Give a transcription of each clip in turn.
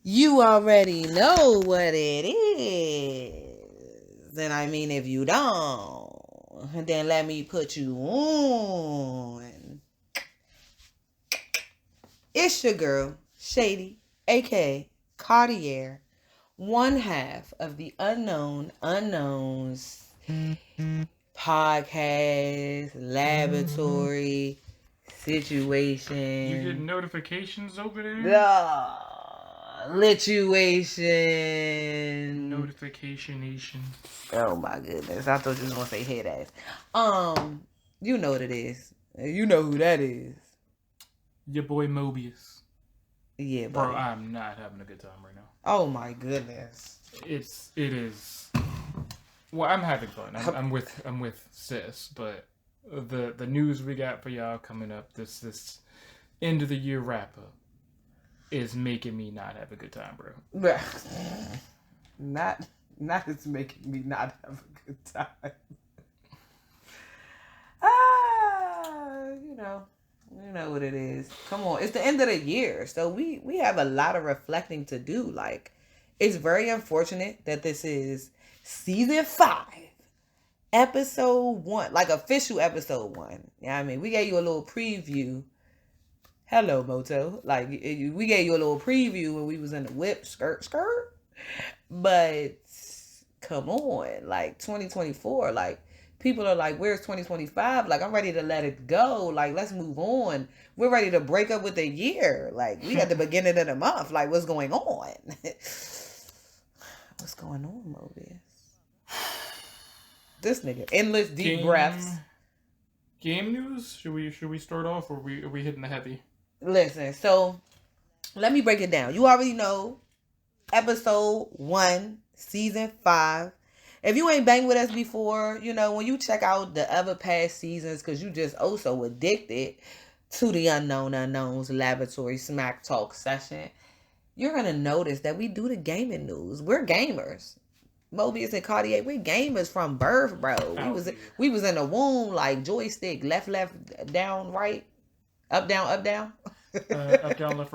You already know what it is. And I mean, if you don't, then let me put you on. It's your girl, Shady, aka Cartier, one half of the Unknown Unknowns podcast, laboratory, situation. You get notifications over there? Lituation. Notification nation. Oh my goodness. I thought you was gonna say head ass. You know what it is. You know who that is. Your boy Mobius. Yeah, bro. buddy. I'm not having a good time right now. Oh my goodness. It is. Well, I'm having fun. I'm with sis, but the news we got for y'all coming up this end of the year wrap up is making me not have a good time, bro. Not it's making me not have a good time. You know what it is. Come on, it's the end of the year, so we have a lot of reflecting to do. Like, it's very unfortunate that this is season 5, episode 1, like official episode 1. You know what I mean? We gave you a little preview. Hello, Moto. Like, we gave you a little preview when we was in the whip, skirt. But come on, like 2024, like people are like, where's 2025? Like, I'm ready to let it go. Like, let's move on. We're ready to break up with the year. Like, we at the beginning of the month. Like, what's going on? What's going on, Mobius? This nigga, endless deep breaths. Game news? Should we start off, or are we hitting the heavy? Listen, so let me break it down. You already know episode 1, season 5. If you ain't banged with us before, you know, when you check out the other past seasons, because you just so addicted to the Unknown Unknowns laboratory smack talk session, you're going to notice that we do the gaming news. We're gamers. Mobius and Cartier, we're gamers from birth, bro. We was in the womb like joystick, left, down, right, up, down. Up, down, left,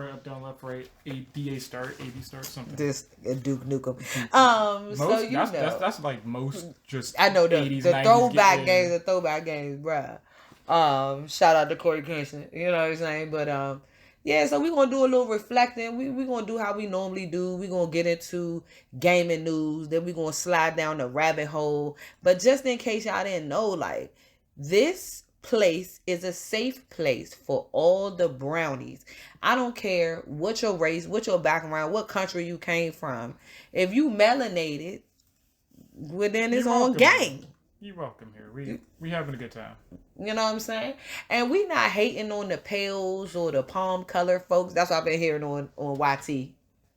right, A start, something. This Duke Nukem. That's like most just. I know the 80s, throwback games, bruh. Shout out to Corey Kingston. You know what I'm saying? But yeah, so we're gonna do a little reflecting. We're gonna do how we normally do. We're gonna get into gaming news, then we're gonna slide down the rabbit hole. But just in case y'all didn't know, like, this place is a safe place for all the brownies. I don't care what your race, what your background, what country you came from. If you melanated, well, then it's on game. You're welcome here. We having a good time. You know what I'm saying? And we not hating on the pales or the palm colored folks. That's what I've been hearing on YT.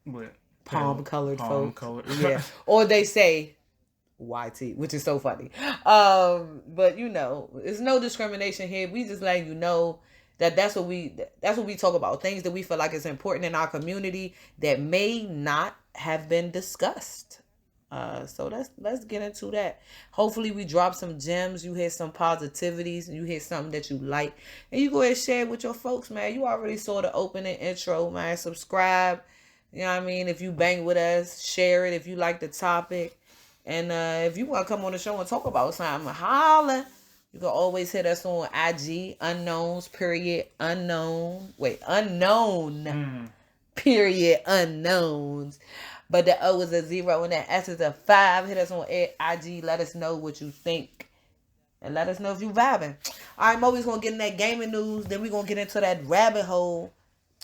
What? Palm colored folks. Yeah. Or they say YT, which is so funny. But you know, there's no discrimination here. We just letting you know that that's what we talk about. Things that we feel like is important in our community that may not have been discussed. So let's get into that. Hopefully we drop some gems. You hear some positivities, and you hear something that you like, and you go ahead and share it with your folks, man. You already saw the opening intro, man. Subscribe. You know what I mean? If you bang with us, share it if you like the topic. And if you want to come on the show and talk about something, holla. You can always hit us on IG, unknown. Unknowns. But the O is a 0 and the S is a 5. Hit us on IG. Let us know what you think. And let us know if you vibing. All right, Mobi's going to get in that gaming news. Then we're going to get into that rabbit hole.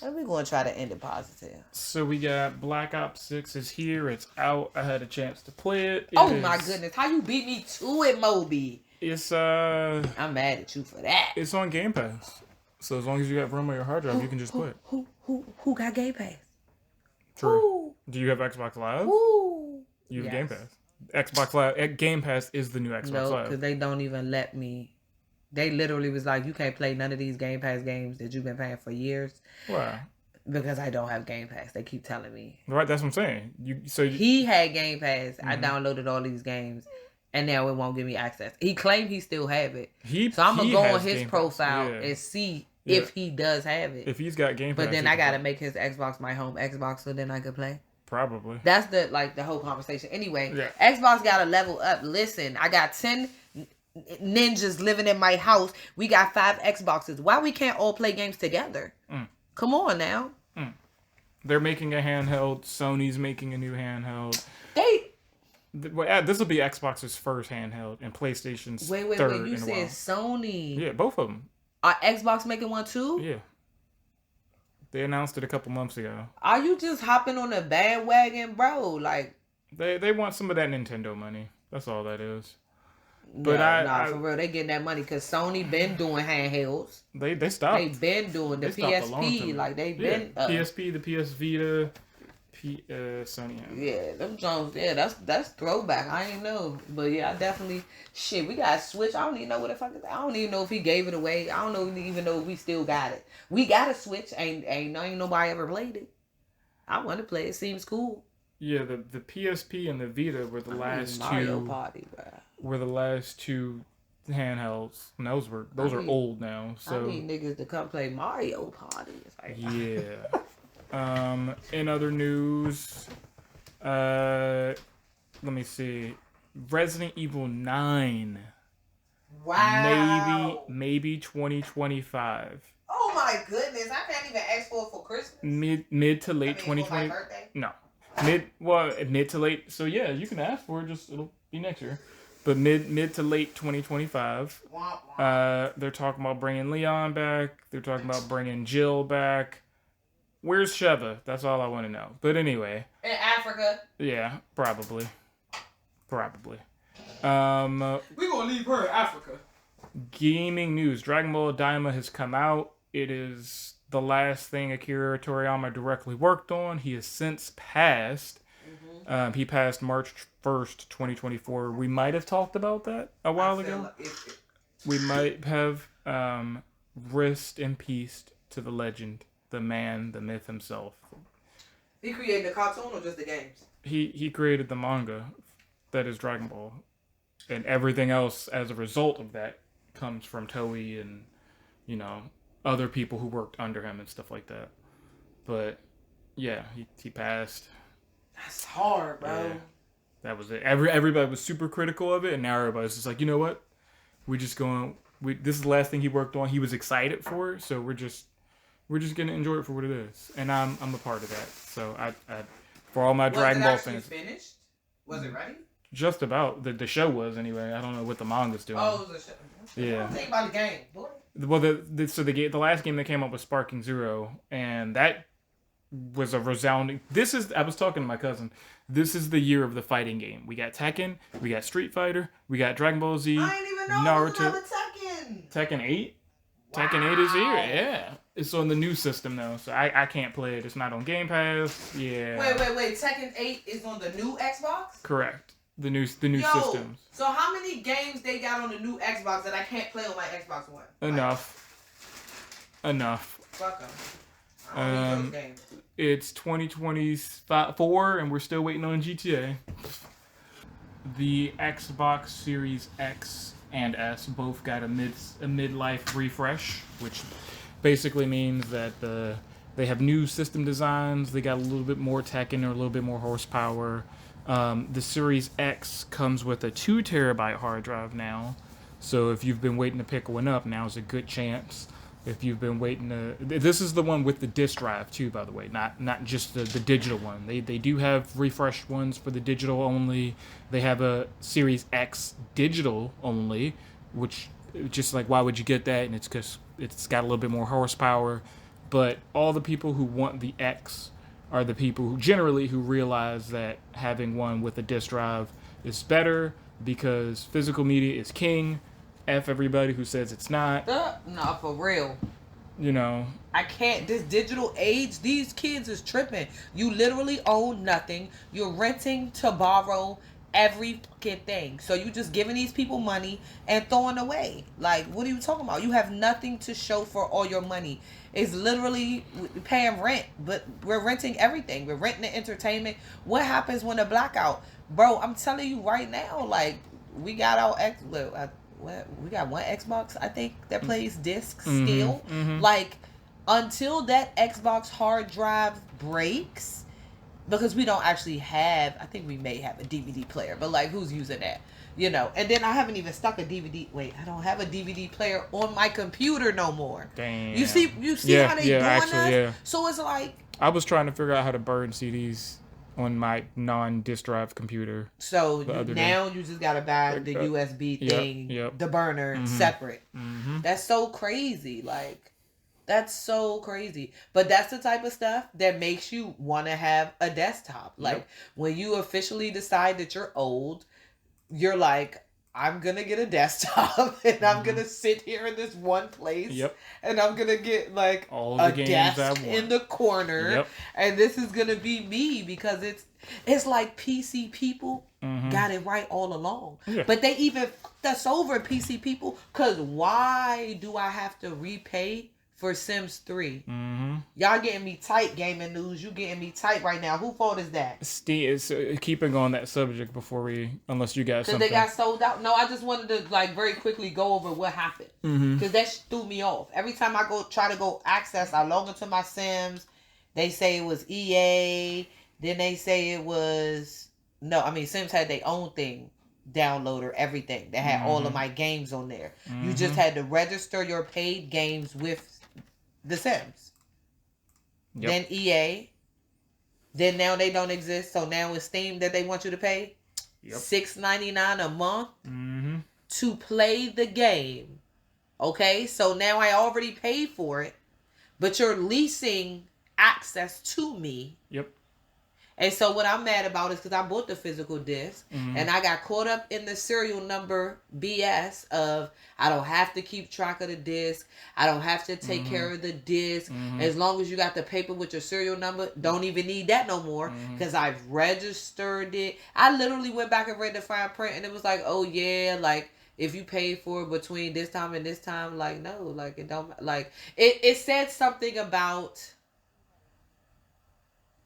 And we're going to try to end it positive. So we got Black Ops 6 is here. It's out. I had a chance to play it. My goodness. How you beat me to it, Moby? It's I'm mad at you for that. It's on Game Pass. So as long as you got room on your hard drive, you can just play it. Who got Game Pass? True. Who? Do you have Xbox Live? Who? You have Game Pass. Xbox Live. Game Pass is the new Xbox Live. No, because they don't even let me. They literally was like, you can't play none of these Game Pass games that you've been paying for years. Why? Because I don't have Game Pass. They keep telling me. Right, that's what I'm saying. He had Game Pass. Mm-hmm. I downloaded all these games, and now it won't give me access. He claimed he still have it. So I'm going to go on his profile and see if he does have it. If he's got Game Pass, but then I gotta make his Xbox my home Xbox so then I could play. Probably. That's the whole conversation. Anyway, Xbox gotta level up. Listen, I got 10 ninjas living in my house. We got 5 Xboxes. Why we can't all play games together? Come on now. They're making a handheld. Sony's making a new handheld. This will be Xbox's first handheld and PlayStation's third. You said Sony. Yeah, both of them. Are Xbox making one too? Yeah. They announced it a couple months ago. Are you just hopping on a bandwagon, bro? Like they want some of that Nintendo money. That's all that is. But for real, they getting that money because Sony been doing handhelds. They stopped. They been doing the PSP, like they been PSP, the PS Vita, Sony. Yeah, them Jones. Yeah, that's throwback. I ain't know, but yeah, I definitely we got a Switch. I don't even know what the fuck. I don't even know if he gave it away. I don't even know if we still got it. We got a Switch. Ain't nobody ever played it. I want to play it. Seems cool. Yeah, the PSP and the Vita were the last Mario Party, bro. Were the last two handhelds. And those are old now. So I need niggas to come play Mario Party. Like, yeah. In other news, let me see. Resident Evil 9. Wow. Maybe 2025. Oh my goodness! I can't even ask for it for Christmas. Mid to late 2020. For my birthday? No. Mid to late. So yeah, you can ask for it. Just it'll be next year. But mid to late 2025. They're talking about bringing Leon back. They're talking about bringing Jill back. Where's Sheva? That's all I want to know. But anyway. In Africa. Yeah, probably. We're gonna leave her in Africa. Gaming news. Dragon Ball Daima has come out. It is the last thing Akira Toriyama directly worked on. He has since passed. He passed March 1st, 2024. We might have talked about that a while ago. We might have. Rest in peace to the legend, the man, the myth himself. He created the cartoon or just the games? He created the manga that is Dragon Ball. And everything else as a result of that comes from Toei and, other people who worked under him and stuff like that. But, yeah, he passed. That's hard, bro. Yeah, that was it. Everybody was super critical of it, and now everybody's just like, you know what? This is the last thing he worked on. He was excited for it, so we're just gonna enjoy it for what it is. And I'm a part of that. So I for all my Dragon Ball fans. Was it finished? Was it ready? Just about. The show was anyway. I don't know what the manga's doing. Oh, it was a show. Yeah. Think about the game, boy. Well, the last game that came up was Sparking Zero, and that was a resounding. I was talking to my cousin. This is the year of the fighting game. We got Tekken, we got Street Fighter, we got Dragon Ball Z, I didn't even know Naruto. Tekken. Tekken 8. Wow. Tekken 8 is here. Yeah, it's on the new system though, so I can't play it. It's not on Game Pass. Yeah. Wait. Tekken 8 is on the new Xbox? Correct. The new systems. So how many games they got on the new Xbox that I can't play on my Xbox One? Enough. Fuck them. I don't need those games. It's 2024, and we're still waiting on GTA. The Xbox Series X and S both got a midlife refresh, which basically means that they have new system designs. They got a little bit more tech in there, a little bit more horsepower. The Series X comes with a 2 terabyte hard drive now, so if you've been waiting to pick one up, now's a good chance. If you've been waiting to... This is the one with the disk drive, too, by the way. Not just the digital one. They do have refreshed ones for the digital only. They have a Series X digital only, which, just like, why would you get that? And it's because it's got a little bit more horsepower. But all the people who want the X are the people who generally realize that having one with a disk drive is better because physical media is king. F everybody who says it's not. No, for real. I can't. This digital age, these kids is tripping. You literally own nothing. You're renting to borrow every fucking thing. So you just giving these people money and throwing away. Like, what are you talking about? You have nothing to show for all your money. It's literally paying rent, but we're renting everything. We're renting the entertainment. What happens when a blackout? Bro, I'm telling you right now, like, we got our what we got one Xbox I think that plays discs Mm-hmm. still. Mm-hmm. Like until that Xbox hard drive breaks, because we don't actually have. I think we may have a DVD player, but like who's using that? You know. And then I haven't even stuck a DVD. Wait, I don't have a DVD player on my computer no more. Damn. You see Yeah, how they yeah, doing actually, us? yeah. So it's like. I was trying to figure out how to burn CDs on my non-disk drive computer. So the other now you just gotta buy the USB thing, Yep. the burner Mhm. separate. Mm-hmm. That's so crazy. Like, that's so crazy. But that's the type of stuff that makes you want to have a desktop. Like, Yep. when you officially decide that you're old, you're like, I'm gonna get a desktop and I'm gonna sit here in this one place. Yep. And I'm gonna get like All a the games I desk want. in the corner. Yep. And this is gonna be me because it's like PC people got it right all along. Yeah. But they even fucked us over, PC people, because why do I have to repay for Sims 3? Mm-hmm. Y'all getting me tight, gaming news. You getting me tight right now. Who fault is that? Steam is keeping on that subject before unless you guys Because they got sold out. No, I just wanted to like very quickly go over what happened. Because that threw me off. Every time I try to go access, I log into my Sims. They say it was EA. Then they say it was... No, I mean, Sims had their own thing. Downloader, everything. They had all of my games on there. You just had to register your paid games with The Sims. Yep. Then EA. Then now they don't exist. So now it's Steam that they want you to pay. Yep. $6.99 a month Mm-hmm. to play the game. Okay, so now I already paid for it, but you're leasing access to me. Yep. And so what I'm mad about is because I bought the physical disc and I got caught up in the serial number BS of I don't have to keep track of the disc. I don't have to take care of the disc. As long as you got the paper with your serial number, don't even need that no more because I've registered it. I literally went back and read the fine print and it was like, oh yeah, like if you paid for it between this time and this time, like no, like it don't, like it said something about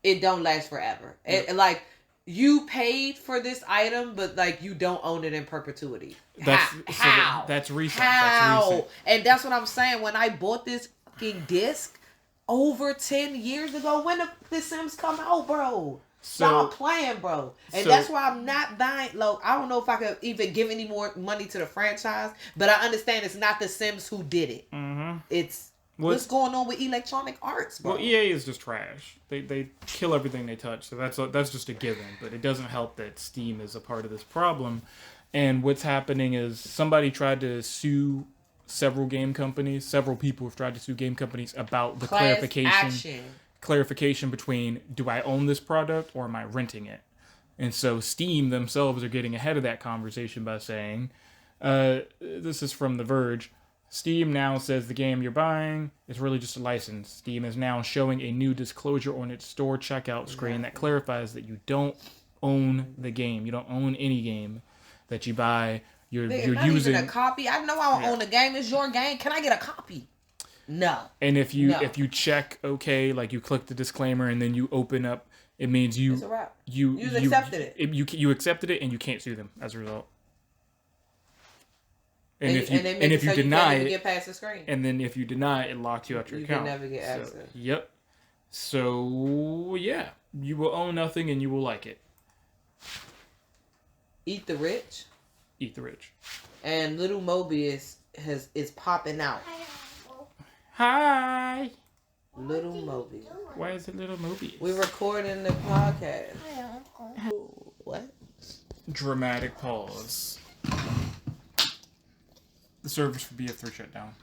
it don't last forever. It, like you paid for this item, but like you don't own it in perpetuity. How? That's recent. How? That's recent. And that's what I'm saying. When I bought this fucking disc over 10 years ago, when the Sims come out, bro? Stop playing, bro. And that's why I'm not buying. Look, I don't know if I could even give any more money to the franchise, but I understand it's not the Sims who did it. It's what's going on with Electronic Arts, bro? Well, EA is just trash. They kill everything they touch, so that's just a given. But it doesn't help that Steam is a part of this problem. And what's happening is somebody tried to sue several game companies. Several people have tried to sue game companies about the clarification between do I own this product or am I renting it? And so Steam themselves are getting ahead of that conversation by saying, this is from The Verge, Steam now says the game you're buying is really just a license. Steam is now showing a new disclosure on its store checkout screen that clarifies that you don't own the game. You don't own any game that you buy. You're not using even a copy. I know I don't own the game. It's your game. Can I get a copy? No. And if you check okay, like you click the disclaimer and then you open up, it means it's a wrap. You accepted it. You accepted it and you can't sue them as a result. And if you deny it, get past the screen. And then if you deny it, it locks you out your account. You can never get access. Yep. So yeah, you will own nothing and you will like it. Eat the Rich. Eat the Rich. And Little Mobius is popping out. Hi. Little Mobius. Why is it Little Mobius? We're recording the podcast. What? Dramatic pause. The servers for BF3 shut down.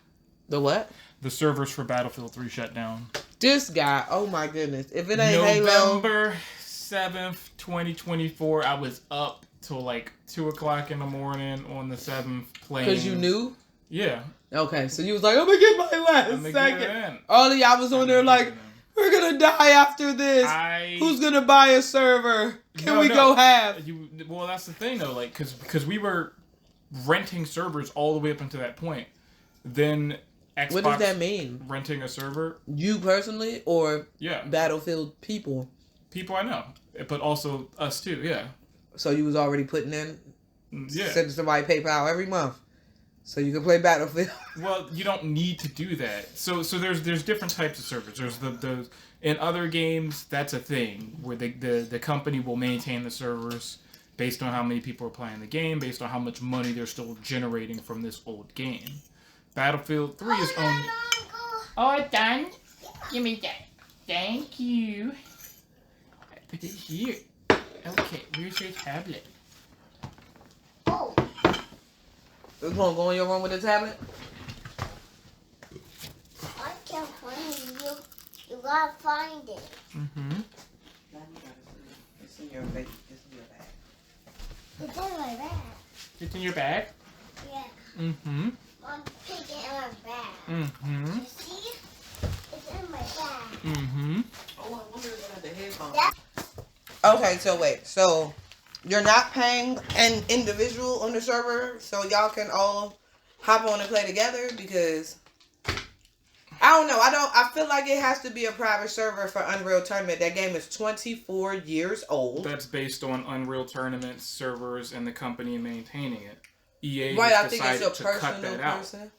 The what? The servers for Battlefield 3 shut down. This guy, oh my goodness. If it ain't Halo. November 7th, 2024, I was up till like 2 o'clock in the morning on the 7th playing. Because you knew? Yeah. Okay, so you was like, I'm going to get my last second. All of y'all was on there like, we're going to die after this. Who's going to buy a server? Can we go half? Well, that's the thing though, like, because we were renting servers all the way up until that point. Then Xbox... What does that mean? Renting a server? You personally or yeah, Battlefield people? People I know, but also us too, yeah. So you was already putting in... Yeah. Sending somebody PayPal every month. So you can play Battlefield. Well, you don't need to do that. So there's different types of servers. There's the in other games that's a thing where the company will maintain the servers based on how many people are playing the game, based on how much money they're still generating from this old game. Battlefield 3 is only. Oh, done. Give me that. Thank you. Put it here. Okay, where's your tablet? Oh. You want to go in your room with the tablet? I can't find you. You gotta find it. Mm-hmm. It's in your bag. It's in your bag. It's in my bag. It's in your bag? Yeah. Mm-hmm. I'm picking in my bag. Mm-hmm. You see? It's in my bag. Mm-hmm. Oh, I wonder if I had the headphones. Okay, so wait. So you're not paying an individual on the server so y'all can all hop on and play together? Because I don't know. I feel like it has to be a private server for Unreal Tournament. That game is 24 years old. That's based on Unreal Tournament servers and the company maintaining it. EA Right, has I think decided it's a to cut personal that person. out.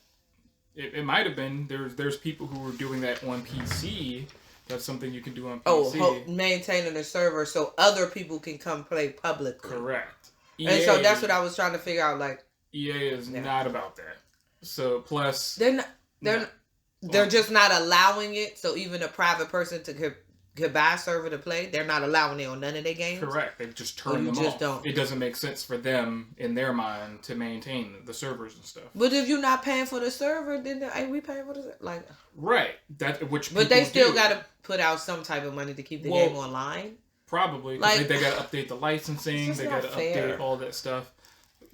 It might have been. There's people who were doing that on PC. That's something you can do on PC. Maintaining the server so other people can come play publicly. Correct. And so that's what I was trying to figure out. Like, EA is not about that. So plus they're just not allowing it. So even a private person could buy a server to play, they're not allowing it on none of their games. Correct. They've just turned them off. Don't. It doesn't make sense for them in their mind to maintain the servers and stuff. But if you're not paying for the server, then ain't we paying for the server? Like, right. That which. But they still got to put out some type of money to keep the game online. Probably. Like, they got to update the licensing. They got to update all that stuff.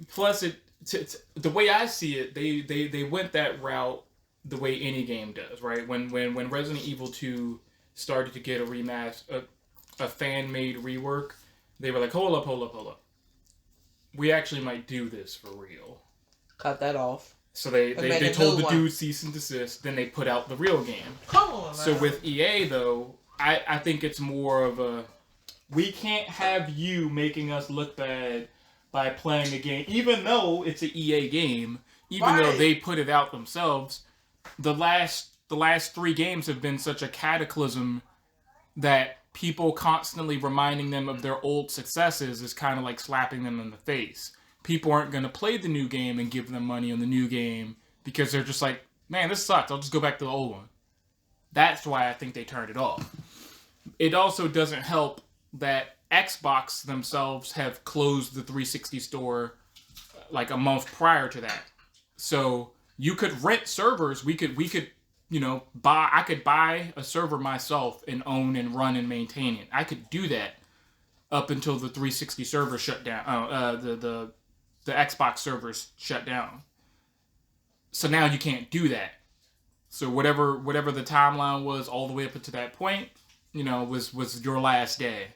Plus, the way I see it, they went that route the way any game does, right? When Resident Evil 2 started to get a fan-made rework, they were like, hold up. We actually might do this for real. Cut that off. So they told the dude cease and desist, then they put out the real game. Come on, man. So with EA, though, I think it's more of a, we can't have you making us look bad by playing a game, even though it's an EA game, even though they put it out themselves. The last 3 games have been such a cataclysm that people constantly reminding them of their old successes is kind of like slapping them in the face. People aren't going to play the new game and give them money on the new game because they're just like, man, this sucks. I'll just go back to the old one. That's why I think they turned it off. It also doesn't help that Xbox themselves have closed the 360 store like a month prior to that. So you could rent servers. We could I could buy a server myself and own and run and maintain it. I could do that up until the 360 server shut down. The Xbox servers shut down. So now you can't do that. So whatever the timeline was all the way up to that point, was your last day.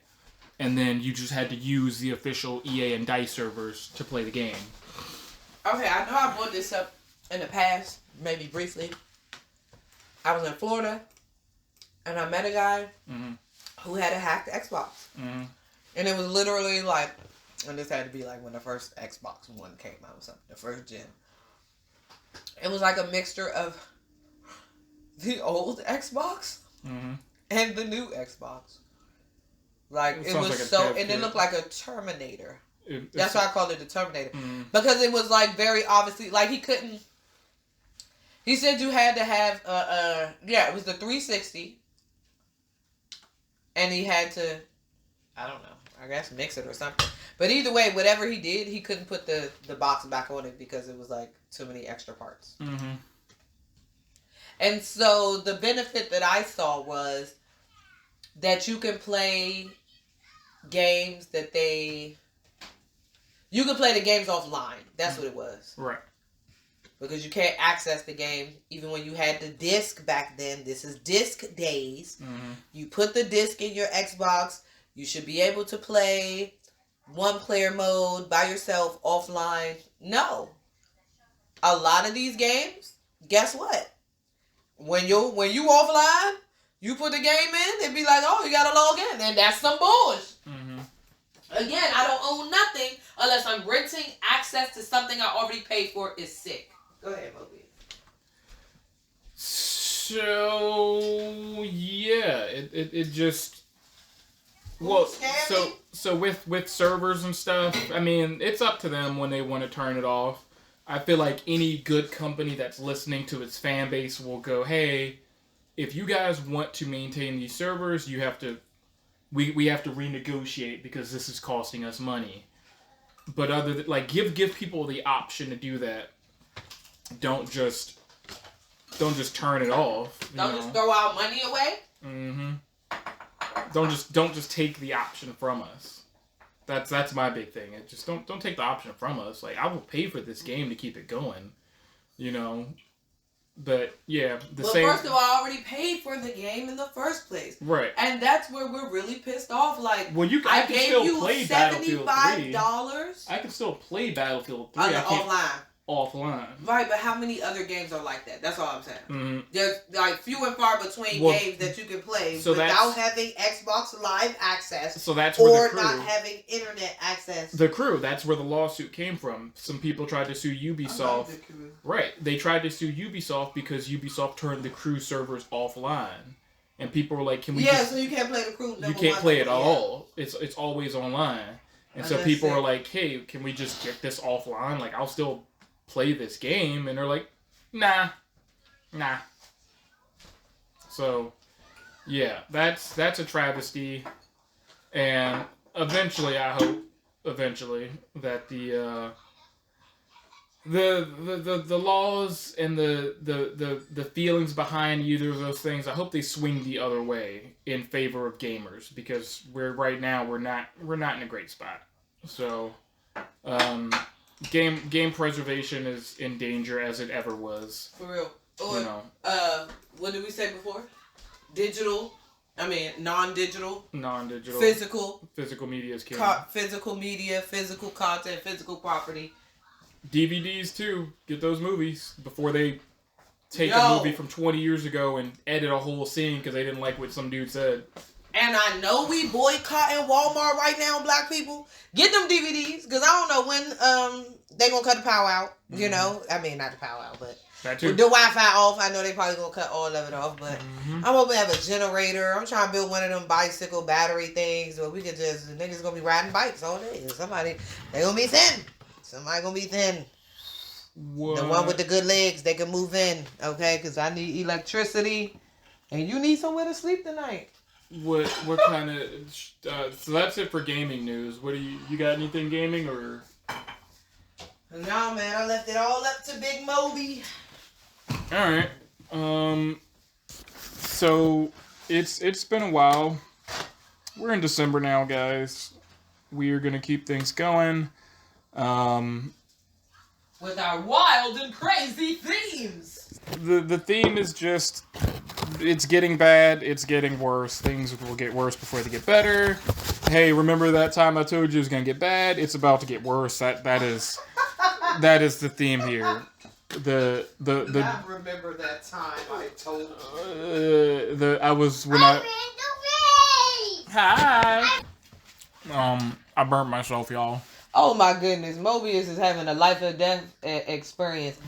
And then you just had to use the official EA and DICE servers to play the game. Okay, I know I brought this up in the past, maybe briefly. I was in Florida, and I met a guy who had a hacked Xbox. Mm-hmm. And it was literally like, and this had to be like when the first Xbox One came out or something, the first gen. It was like a mixture of the old Xbox and the new Xbox. Like, it was like and it looked like a Terminator. That's why I called it the Terminator. Mm-hmm. Because it was like very obviously, like he said you had to have, it was the 360. And he had to, I don't know, I guess mix it or something. But either way, whatever he did, he couldn't put the box back on it because it was like too many extra parts. Mm-hmm. And so the benefit that I saw was that you can play games you can play the games offline. That's what it was. Right. Because you can't access the game even when you had the disc back then. This is disc days. Mm-hmm. You put the disc in your Xbox. You should be able to play one-player mode by yourself offline. No. A lot of these games, guess what? When you offline, you put the game in, it'd be like, oh, you gotta log in. And that's some bullshit. Mm-hmm. Again, I don't own nothing unless I'm renting access to something I already paid for is sick. Go ahead, Moby. So yeah, it just well so with servers and stuff, I mean, it's up to them when they want to turn it off. I feel like any good company that's listening to its fan base will go, hey, if you guys want to maintain these servers, you have to we have to renegotiate because this is costing us money. But other than, like, give people the option to do that. Don't just turn it off. Don't just throw our money away. Mm-hmm. Don't just take the option from us. That's my big thing. It just don't take the option from us. Like, I will pay for this game to keep it going, you know. But yeah, same. First of all, I already paid for the game in the first place, right? And that's where we're really pissed off. Like, well, I gave you $75. I can still play Battlefield 3 offline. Right, but how many other games are like that? That's all I'm saying. Mm-hmm. There's like few and far between games that you can play without having Xbox Live access. So that's where or not having internet access. The Crew. That's where the lawsuit came from. Some people tried to sue Ubisoft. The Crew. Right. They tried to sue Ubisoft because Ubisoft turned the Crew servers offline, and people were like, "Can we?" Yeah, so you can't play the Crew. You can't play it at all. It's always online, and so people were like, "Hey, can we just get this offline? Like, I'll still play this game," and they're like, nah. So yeah, that's a travesty, and eventually I hope that the laws and the feelings behind either of those things, I hope they swing the other way in favor of gamers, because we're not in a great spot. So game preservation is in danger as it ever was. For real. Or, you know. What did we say before? Non-digital. Physical media is king. Physical media, physical content, physical property. DVDs too. Get those movies before they take a movie from 20 years ago and edit a whole scene because they didn't like what some dude said. And I know we boycotting Walmart right now, black people. Get them DVDs, because I don't know when they gonna cut the power out. You know, I mean, not the power out, but that too. With the Wi-Fi off. I know they probably gonna cut all of it off, but I'm hoping to have a generator. I'm trying to build one of them bicycle battery things where we could just, the niggas gonna be riding bikes all day. They gonna be thin. Somebody gonna be thin. What? The one with the good legs, they can move in, okay? Because I need electricity, and you need somewhere to sleep tonight. What kind of so that's it for gaming news. What do you got anything gaming or? No, man, I left it all up to Big Moby. All right. So it's been a while. We're in December now, guys. We are gonna keep things going. With our wild and crazy themes. The theme is just, it's getting bad, it's getting worse. Things will get worse before they get better. Hey, remember that time I told you it was gonna get bad? It's about to get worse. That is the theme here. I remember that time I told you. Hi. I burnt myself, y'all. Oh my goodness, Mobius is having a life or death experience.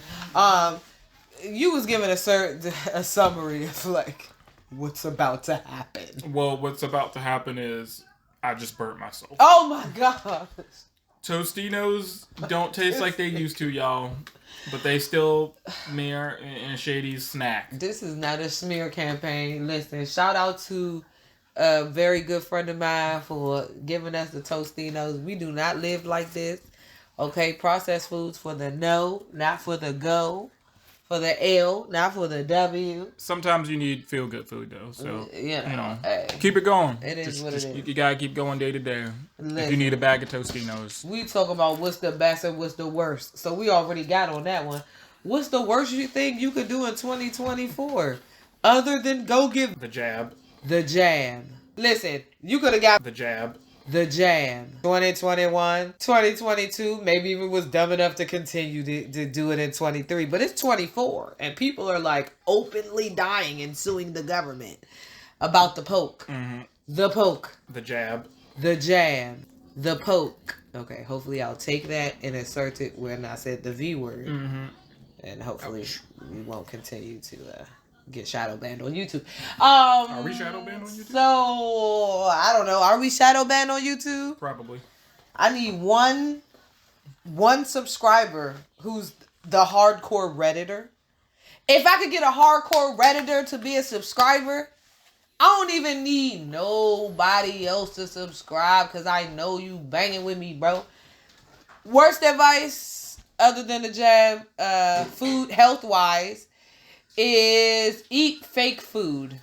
You was giving a summary of like what's about to happen. Well, what's about to happen is I just burnt myself. Oh my gosh. Tostinos don't taste like they used to, y'all, but they still smear in Shady's snack. This is not a smear campaign. Listen, shout out to a very good friend of mine for giving us the Tostinos. We do not live like this. Okay, processed foods for the no, not for the go. For the L, not for the W. Sometimes you need feel-good food, though. So, you know, hey, keep it going. It is what it is. You gotta keep going day to day. Listen, if you need a bag of Tostinos. We talk about what's the best and what's the worst. So we already got on that one. What's the worst you think you could do in 2024? Other than go give the jab. The jab. Listen, you could have got the jab. The jab. 2021, 2022, maybe even was dumb enough to continue to do it in 23. But it's 24. And people are like openly dying and suing the government about the poke. Mm-hmm. The poke. The jab. The jab. The poke. Okay, hopefully I'll take that and insert it when I said the V word. Mm-hmm. and hopefully we won't continue to get shadow banned on YouTube. Are we shadow banned on YouTube? So I don't know. Are we shadow banned on YouTube? Probably. I need one subscriber who's the hardcore Redditor. If I could get a hardcore Redditor to be a subscriber, I don't even need nobody else to subscribe because I know you banging with me, bro. Worst advice other than the jab, food health-wise, is eat fake food.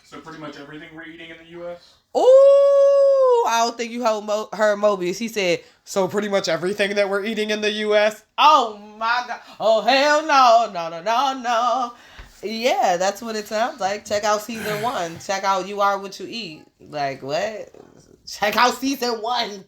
So pretty much everything we're eating in the U.S.? Ooh, I don't think you heard Mobius. He said, so pretty much everything that we're eating in the U.S.? Oh, my God. Oh, hell no. No. Yeah, that's what it sounds like. Check out season 1. Check out You Are What You Eat. Like, what? Check out season 1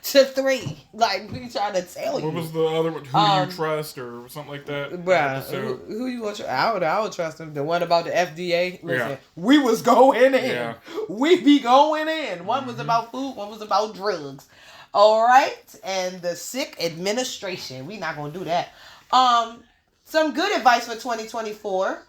to 3. Like, we trying to tell you. What was the other one? Who do you trust or something like that? Bruh, who you want? I don't trust him. The one about the FDA. Listen, we was going in. Yeah. We be going in. One was about food. One was about drugs. All right, and the sick administration. We not gonna do that. Some good advice for 2024.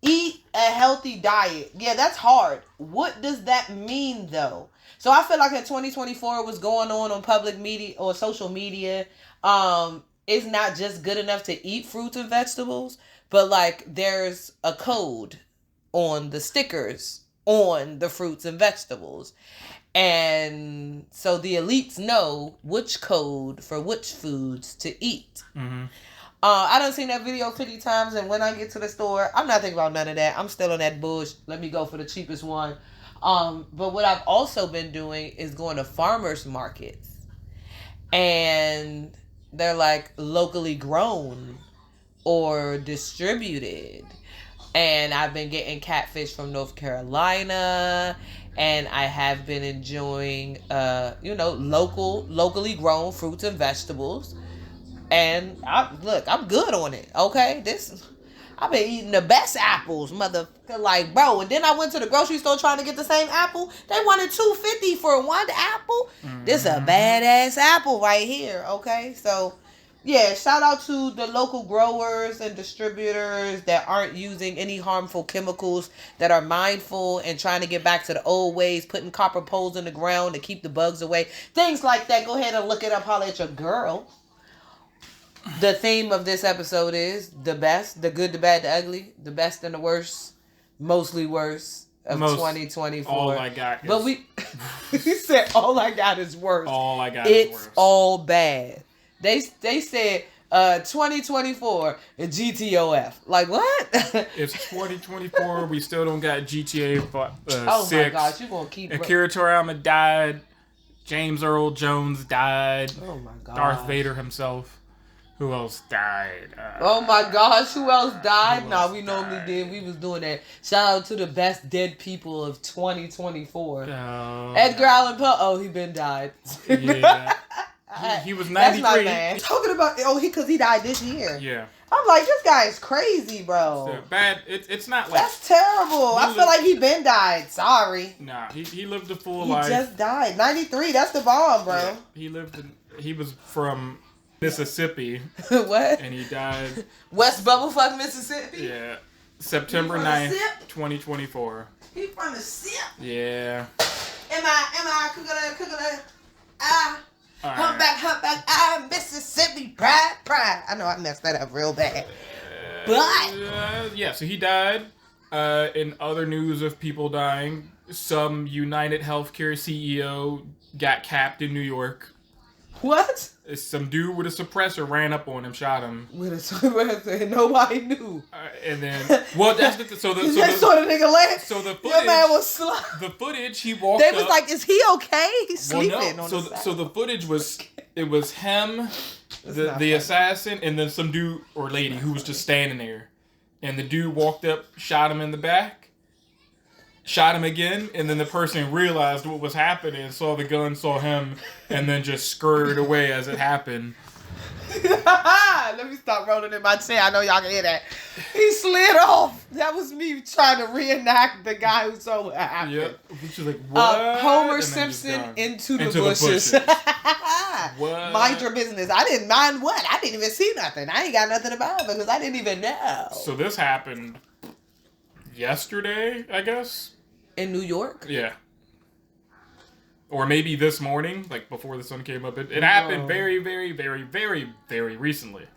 Eat a healthy diet. Yeah, that's hard. What does that mean though? So I feel like in 2024 what's going on public media or social media, it's not just good enough to eat fruits and vegetables, but like there's a code on the stickers on the fruits and vegetables. And so the elites know which code for which foods to eat. Mm-hmm. I done seen that video 50 times, and when I get to the store, I'm not thinking about none of that. I'm still on that bush. Let me go for the cheapest one. But what I've also been doing is going to farmers markets. And they're like locally grown or distributed. And I've been getting catfish from North Carolina. And I have been enjoying, locally grown fruits and vegetables. And I'm good on it. Okay, I've been eating the best apples, motherfucker. Like, bro. And then I went to the grocery store trying to get the same apple. They wanted $2.50 for one apple. Mm-hmm. This a badass apple right here. Okay, so yeah, shout out to the local growers and distributors that aren't using any harmful chemicals, that are mindful and trying to get back to the old ways, putting copper poles in the ground to keep the bugs away, things like that. Go ahead and look it up. Holler at your girl. The theme of this episode is the best, the good, the bad, the ugly, the best and the worst, mostly worst of 2024. All I got is... But he said all I got is worse. All I got is worse. It's all bad. They said 2024 GTOF. Like what? It's 2024. We still don't got GTA 6. Oh my gosh, you gonna keep... Akira Toriyama died. James Earl Jones died. Oh my god. Darth Vader himself. Who else died? Oh my gosh, who else died? We normally did. We was doing that. Shout out to the best dead people of 2024. Edgar Allan Poe. Oh, he been died. Yeah. He was 93. That's my man. Talking about, because he died this year. Yeah. I'm like, this guy is crazy, bro. So bad. It's not like... That's terrible. I feel like he been died. Sorry. Nah, he lived a full life. He just died. 93, that's the bomb, bro. Yeah, he was from Mississippi. What? And he died... West Bumblefuck, Mississippi? Yeah. September 9th, 2024. He from the SIP? Yeah. Am I cookala, humpback, Mississippi, pride. I know I messed that up real bad. But... yeah, so he died. In other news of people dying, some United Healthcare CEO got capped in New York. What? Some dude with a suppressor ran up on him, shot him. With a suppressor, nobody knew. And then, well, that's the so the nigga land. So the footage, your man was the footage he walked. They was like, "Is he okay? He's sleeping on the side." So the footage was it was him, the assassin, and then some dude or lady who was just standing there, and the dude walked up, shot him in the back. Shot him again, and then the person realized what was happening, saw the gun, saw him, and then just scurried away as it happened. Let me stop rolling in my chair. I know y'all can hear that. He slid off. That was me trying to reenact the guy who saw what happened. Yep. Which is like, what? Homer Simpson into the bushes. What? Mind your business. I didn't mind what? I didn't even see nothing. I ain't got nothing about it because I didn't even know. So this happened yesterday, I guess? In New York? Yeah. Or maybe this morning, like before the sun came up. It happened very, very, very, very, very recently.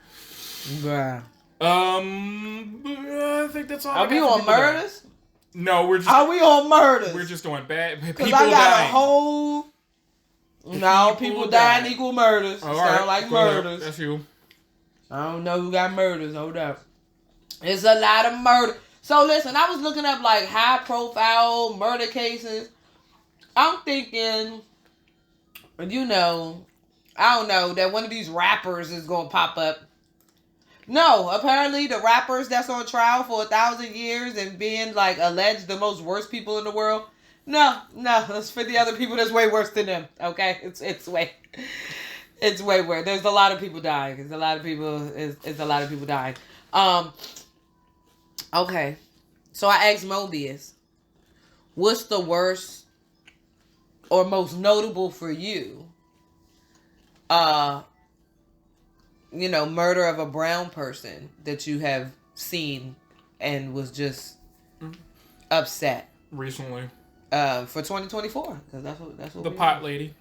Bruh. I think that's all. Are we on murders? No, we're just. Are we on murders? We're just on bad people Because I got dying. a whole. No, people dying equal murders. All Sound right, like go ahead. murders. That's you. I don't know who got murders, no doubt. It's a lot of murder. So listen, I was looking up like high profile murder cases. I'm thinking, you know, I don't know, that one of these rappers is going to pop up. No, apparently the rappers that's on trial for 1,000 years and being like alleged the most worst people in the world. No, that's for the other people that's way worse than them. Okay, it's way worse. There's a lot of people dying. It's a lot of people dying. Okay, so I asked Mobius, what's the worst or most notable for you? Murder of a brown person that you have seen and was just upset recently. For 2024, because that's what the pot lady.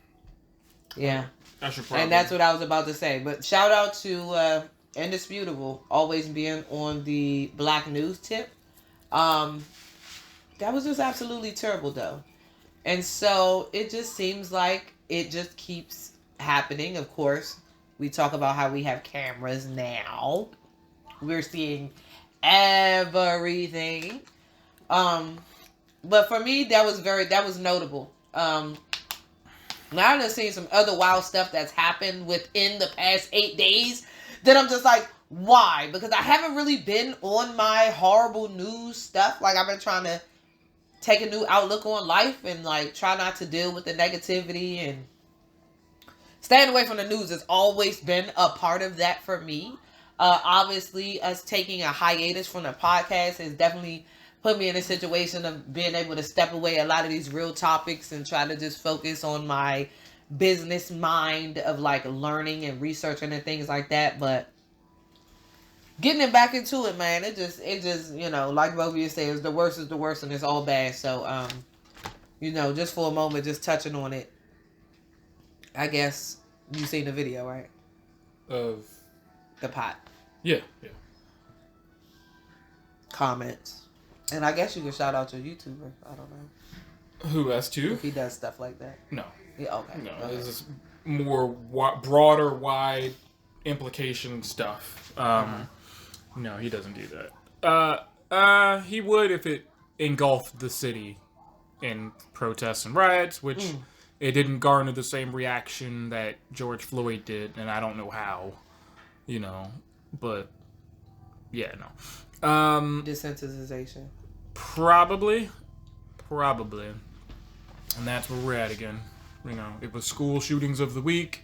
Yeah, that's your problem. And that's what I was about to say. But shout out to Indisputable always being on the Black news tip. That was just absolutely terrible, though, and so it just seems like it just keeps happening. Of course, we talk about how we have cameras now. We're seeing everything. But for me, that was notable. Now I've just seen some other wild stuff that's happened within the past 8 days that I'm just like, why? Because I haven't really been on my horrible news stuff. Like, I've been trying to take a new outlook on life and like try not to deal with the negativity, and staying away from the news has always been a part of that for me. Obviously, us taking a hiatus from the podcast has definitely put me in a situation of being able to step away a lot of these real topics and try to just focus on my business mind of like learning and researching and things like that. But getting it back into it, man, it just like Mobius says, the worst is the worst and it's all bad. So just for a moment, just touching on it, I guess you seen the video, right? Of the pot. Yeah. Comments. And I guess you can shout out your YouTuber. I don't know. Who, S2? If he does stuff like that. No. Yeah, okay. No, okay. This is more broader, wide implication stuff. No, he doesn't do that. He would if it engulfed the city in protests and riots, which it didn't garner the same reaction that George Floyd did, and I don't know how, but yeah, no. Desensitization. Probably. And that's where we're at again. It was school shootings of the week.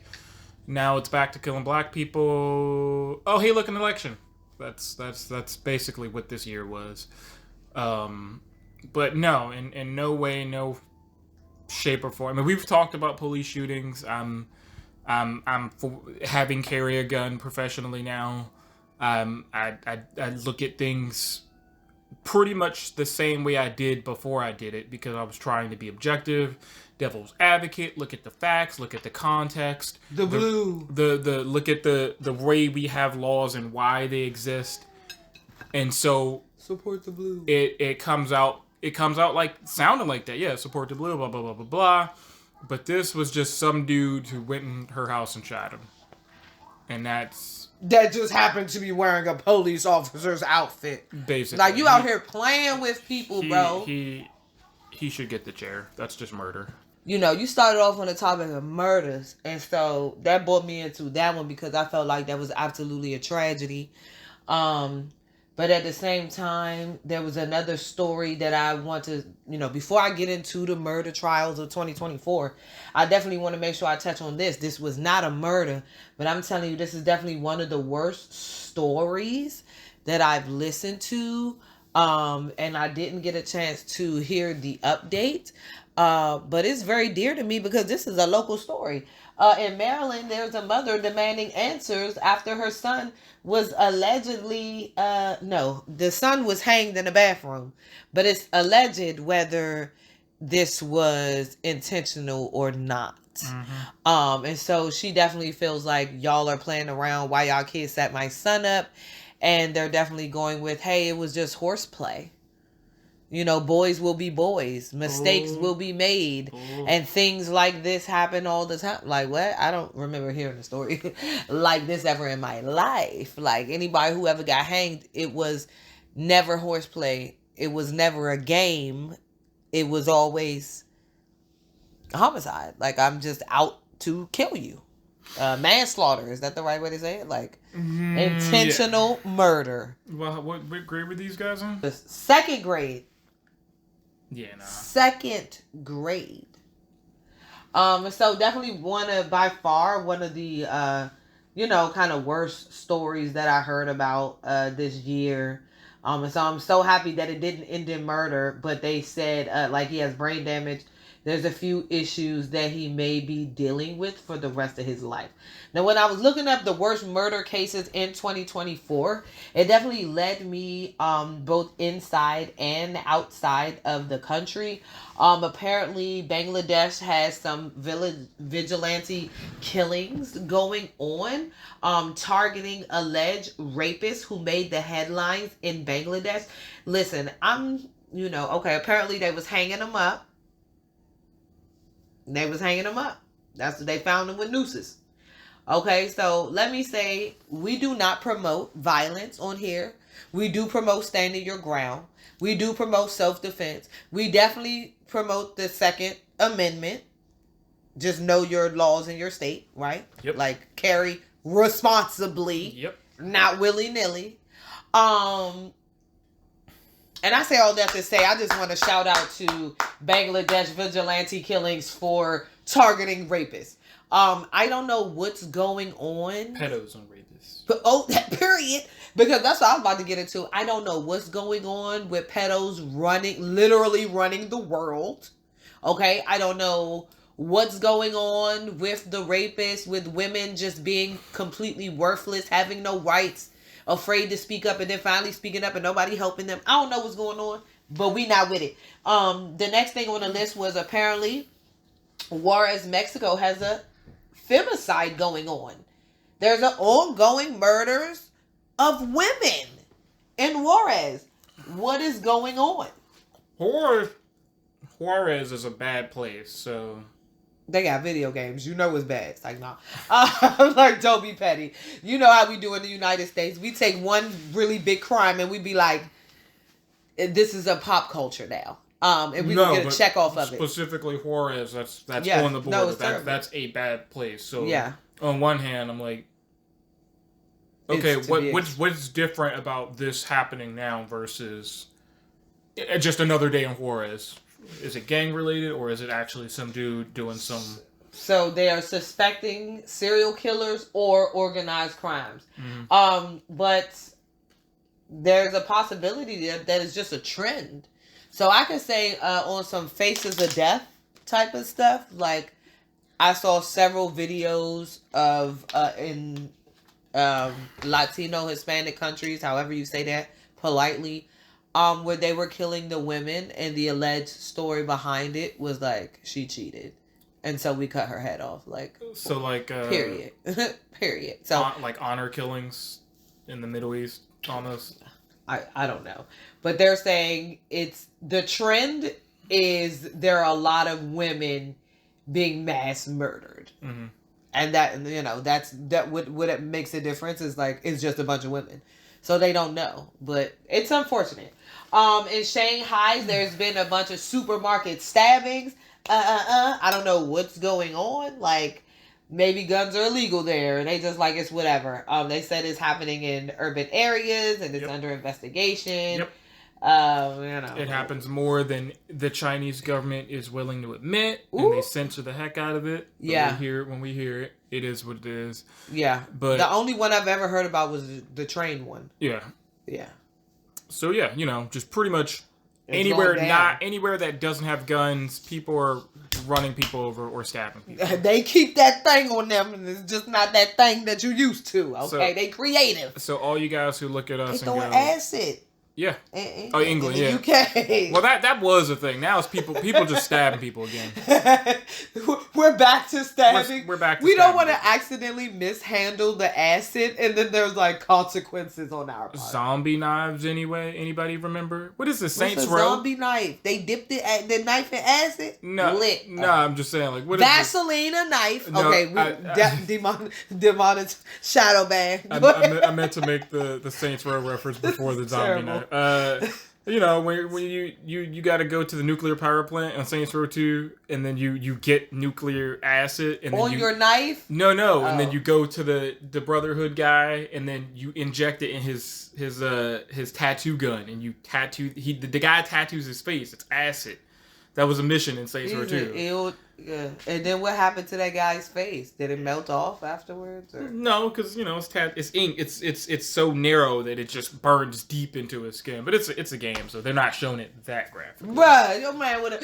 Now it's back to killing black people. Oh, hey, look, an election. That's basically what this year was. But no, in no way, no shape or form. I mean, we've talked about police shootings. I'm having carry a gun professionally now. I look at things pretty much the same way I did before I did it, because I was trying to be objective, devil's advocate, look at the facts, look at the context, the look at the way we have laws and why they exist. And so support the blue. It comes out like sounding like that. Yeah, support the blue, blah blah blah blah blah. But this was just some dude who went in her house and shot him. And that just happened to be wearing a police officer's outfit. Basically. Like, you out here playing with people, bro. He should get the chair. That's just murder. You started off on the topic of murders. And so that brought me into that one because I felt like that was absolutely a tragedy. But at the same time, there was another story that I want to, before I get into the murder trials of 2024, I definitely want to make sure I touch on this. This was not a murder, but I'm telling you, this is definitely one of the worst stories that I've listened to And I didn't get a chance to hear the update. But it's very dear to me because this is a local story. In Maryland, there's a mother demanding answers after her son was allegedly, no, the son was hanged in the bathroom, but it's alleged whether this was intentional or not. And so she definitely feels like y'all are playing around while y'all kids set my son up, and they're definitely going with, hey, it was just horseplay. You know, boys will be boys. Mistakes will be made. And things like this happen all the time. Like, what? I don't remember hearing a story like this ever in my life. Like, anybody who ever got hanged, it was never horseplay. It was never a game. It was always a homicide. Like, I'm just out to kill you. Manslaughter. Is that the right way to say it? Like, intentional murder. Well, what grade were these guys in? The second grade. Yeah, nah. Second grade. So definitely by far one of the kind of worst stories that I heard about this year. And so I'm so happy that it didn't end in murder, but they said like he has brain damage. There's a few issues that he may be dealing with for the rest of his life. Now, when I was looking up the worst murder cases in 2024, it definitely led me both inside and outside of the country. Apparently, Bangladesh has some vigilante killings going on, targeting alleged rapists who made the headlines in Bangladesh. Listen, apparently they was hanging them up. That's what they found them with nooses. Okay, so let me say, we do not promote violence on here. We do promote standing your ground. We do promote self-defense. We definitely promote the Second Amendment. Just know your laws in your state, right? Yep. Like, carry responsibly. Yep. Not willy-nilly. And I say all that to say, I just want to shout out to Bangladesh vigilante killings for targeting rapists. I don't know what's going on. Pedos and rapists. Period. Because that's what I was about to get into. I don't know what's going on with pedos literally running the world. Okay? I don't know what's going on with the rapists, with women just being completely worthless, having no rights, afraid to speak up, and then finally speaking up and nobody helping them. I don't know what's going on, but we not with it. The next thing on the list was apparently Juarez, Mexico has a femicide going on. There's an ongoing murders of women in Juarez. What is going on? Juarez is a bad place, so... They got video games. You know it's bad. It's like, nah. Like, don't be petty. You know how we do in the United States. We take one really big crime and we be like, this is a pop culture now. And we can get a check off of it. Specifically Juarez, that's on the board. No, that's a bad place. So yeah. On one hand, I'm like, okay, what's different about this happening now versus just another day in Juarez? Is it gang related or is it actually some dude doing some... So they are suspecting serial killers or organized crimes. Mm-hmm. But there's a possibility that is just a trend. So I could say on some faces of death type of stuff, like I saw several videos of in Latino, Hispanic countries, however you say that politely, where they were killing the women, and the alleged story behind it was like she cheated, and so we cut her head off. Like, so like period. Period. So like honor killings in the Middle East, almost. I don't know, but they're saying the trend is there are a lot of women being mass murdered, mm-hmm. and that what makes a difference is like it's just a bunch of women. So they don't know, but it's unfortunate. In Shanghai, there's been a bunch of supermarket stabbings. I don't know what's going on. Like, maybe guns are illegal there, and they just like it's whatever. They said it's happening in urban areas, and it's under investigation. Yep. It happens more than the Chinese government is willing to admit, and they censor the heck out of it. Yeah. When we hear it, it is what it is. Yeah. But the only one I've ever heard about was the train one. Yeah. Yeah. So yeah, just pretty much It's anywhere going down. anywhere that doesn't have guns, people are running people over or stabbing people. They keep that thing on them, and it's just not that thing that you used to. Okay, So- they creative. So all you guys who look at They us and throwing go, acid. yeah, In, Oh, England, in the UK. well that was a thing. Now it's people just stabbing people again. We're back to stabbing. We're back to we don't stabbing want to people. accidentally mishandle the acid, and then there's like consequences on our part. Zombie knives, anyway. Anybody remember? What is this, What's Saints a Row? zombie knife? They dipped the knife in acid. No, Lit. no, I'm just saying, like, what is this? Vaseline, a knife. No, Okay, demon shadow ban. I meant to make the Saints Row reference before the zombie terrible. knife. When you got to go to the nuclear power plant on Saints Row 2, and then you get nuclear acid, and then On your knife. No, and then Oh. you go to the Brotherhood guy, and then you inject it in his tattoo gun, and you tattoo the guy tattoos his face. It's acid. That was a mission in Saints Row 2. Yeah. And then what happened to that guy's face? Did it melt off afterwards? Or? No, because it's ink. It's so narrow that it just burns deep into his skin. But it's a game, so they're not showing it that graphically. Bruh, your man would have.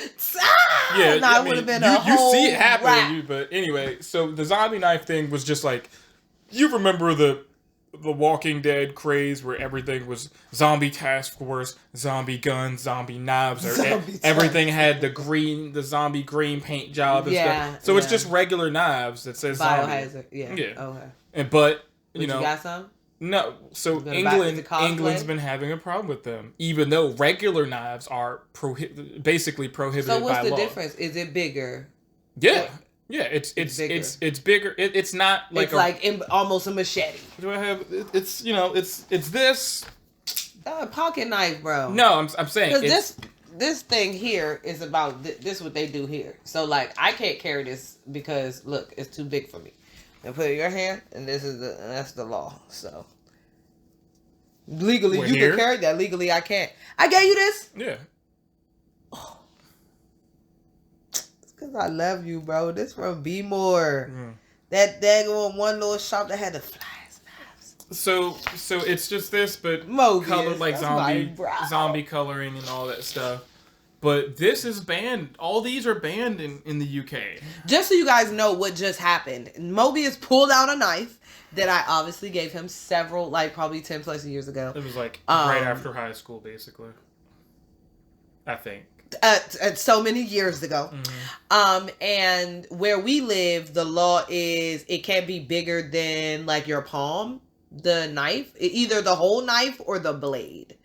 Yeah, it would have been you, a whole you see it happen. rap. But anyway, so the zombie knife thing was just like, you remember the Walking Dead craze where everything was zombie task force, zombie guns, zombie knives, or Zombie everything had the zombie green paint job and Yeah, stuff. So it's yeah. just regular knives that says zombie. Biohazard. Yeah. Yeah. Okay. But You got some? no. So You gonna buy it to cosplay? England's been having a problem with them, even though regular knives are basically prohibited So what's by the law. difference? Is it bigger? Yeah. Yeah, it's bigger. it's bigger. It's not like It's almost a machete. do I have? It's it's this. Pocket knife, bro. No, I'm saying Because this thing here is about this. What they do here. So like I can't carry this because look, it's too big for me. And put it in your hand, and that's the law. So legally We're you here? can carry that. Legally I can't. I gave you this. Yeah. Because I love you, bro. This from B More. Mm. That daggone one little shop that had the flies knives. So it's just this, but Mobius, colored like that's my bro. zombie coloring and all that stuff. But this is banned. All these are banned in the UK. Just so you guys know what just happened, Mobius pulled out a knife that I obviously gave him several, like probably 10 plus years ago. It was like Um, right after high school, basically. I think. So many years ago. Mm-hmm. And where we live, the law is it can't be bigger than like your palm, the knife, either the whole knife or the blade.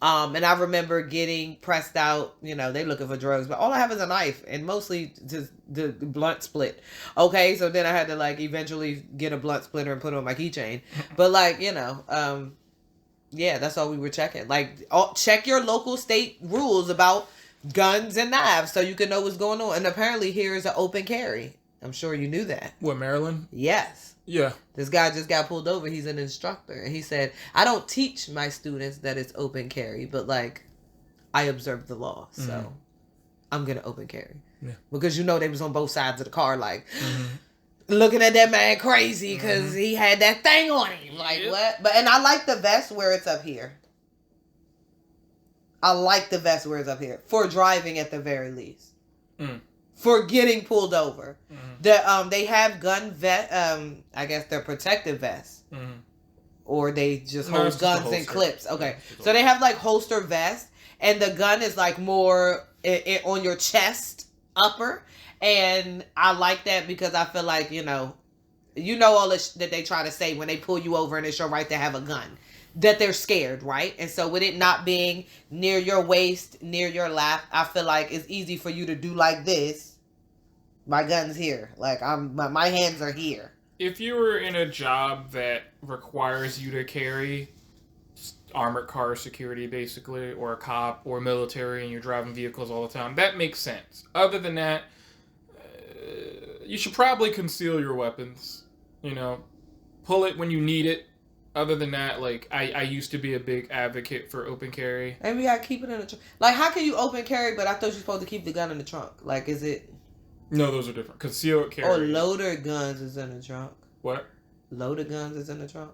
And I remember getting pressed out, they looking for drugs, but all I have is a knife and mostly just the blunt split. Okay. So then I had to like eventually get a blunt splitter and put it on my keychain. But like, yeah, that's all we were checking. Like, check your local state rules about guns and knives so you can know what's going on. And apparently here is an open carry. I'm sure you knew that. What, Maryland? Yes. Yeah. This guy just got pulled over. He's an instructor. And he said, I don't teach my students that it's open carry, but like, I observe the law. So I'm going to open carry. Yeah. Because they was on both sides of the car, like, looking at that man crazy because he had that thing on him. Like, what? And I like the vest where it's up here. I like the vest where it's up here. For driving at the very least. For getting pulled over. They have gun vest, I guess they're protective vests. Or they just No, hold it's just a guns and holster. clips. Okay. Yeah, So they have like holster vests. And the gun is like more on your chest, upper. And I like that because I feel like, all this that they try to say when they pull you over and it's your right to have a gun. That they're scared, right? And so with it not being near your waist, near your lap, I feel like it's easy for you to do like this. My gun's here. Like my hands are here. If you were in a job that requires you to carry armored car security, basically, or a cop or military, and you're driving vehicles all the time, that makes sense. Other than that, you should probably conceal your weapons. Pull it when you need it. Other than that, like, I used to be a big advocate for open carry. And we gotta keep it in the trunk. Like, how can you open carry, but I thought you're supposed to keep the gun in the trunk? Like, is it... No, those are different. Concealed carry. Oh, loaded guns is in the trunk. What? Loaded guns is in the trunk?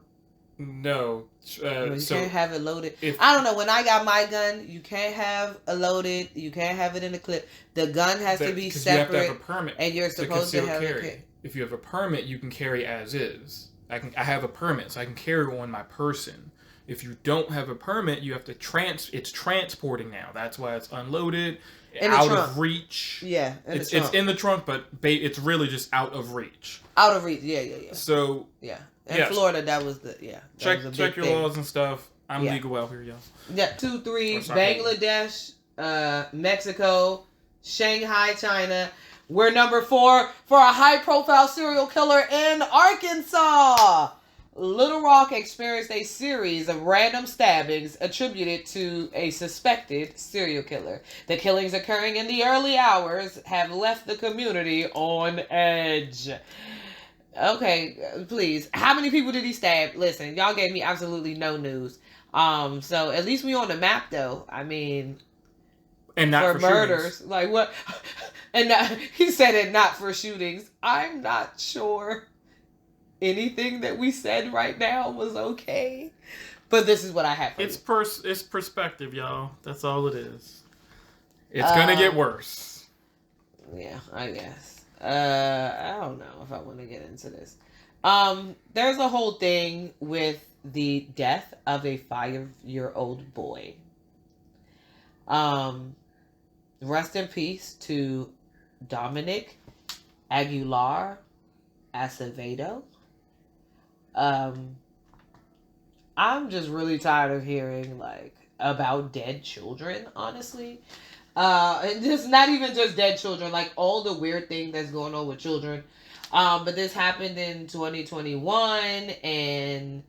No. You So can't have it loaded. if I don't know. When I got my gun, you can't have a loaded. You can't have it in a clip. The gun has to be because you have separate. to have a permit and you're to supposed to conceal have carry. it. If you have a permit, you can carry as is. I have a permit, so I can carry on my person. If you don't have a permit, you have to it's transporting now. That's why it's unloaded, In the out trunk. of reach. Yeah, It's in the trunk, but it's really just out of reach. Out of reach. Yeah. So Yeah. In yes. Florida, that was the check your thing. laws and stuff. I'm Yeah. legal out here, y'all. Yeah, 2, 3, Or sorry. Bangladesh, Mexico, Shanghai, China. We're number 4 for a high-profile serial killer in Arkansas. Little Rock experienced a series of random stabbings attributed to a suspected serial killer. The killings occurring in the early hours have left the community on edge. Okay, please. How many people did he stab? Listen, y'all gave me absolutely no news. So at least we on the map though. I mean, And not for for murders, shootings. like what? And he said it not for shootings. I'm not sure anything that we said right now was okay, but this is what I have. For It's you. it's perspective, y'all. That's all it is. It's gonna get worse. Yeah, I guess. I don't know if I want to get into this. There's a whole thing with the death of a 5-year-old boy. Rest in peace to Dominic Aguilar Acevedo. I'm just really tired of hearing like about dead children, honestly. And just not even just dead children, like all the weird thing that's going on with children. But this happened in 2021 and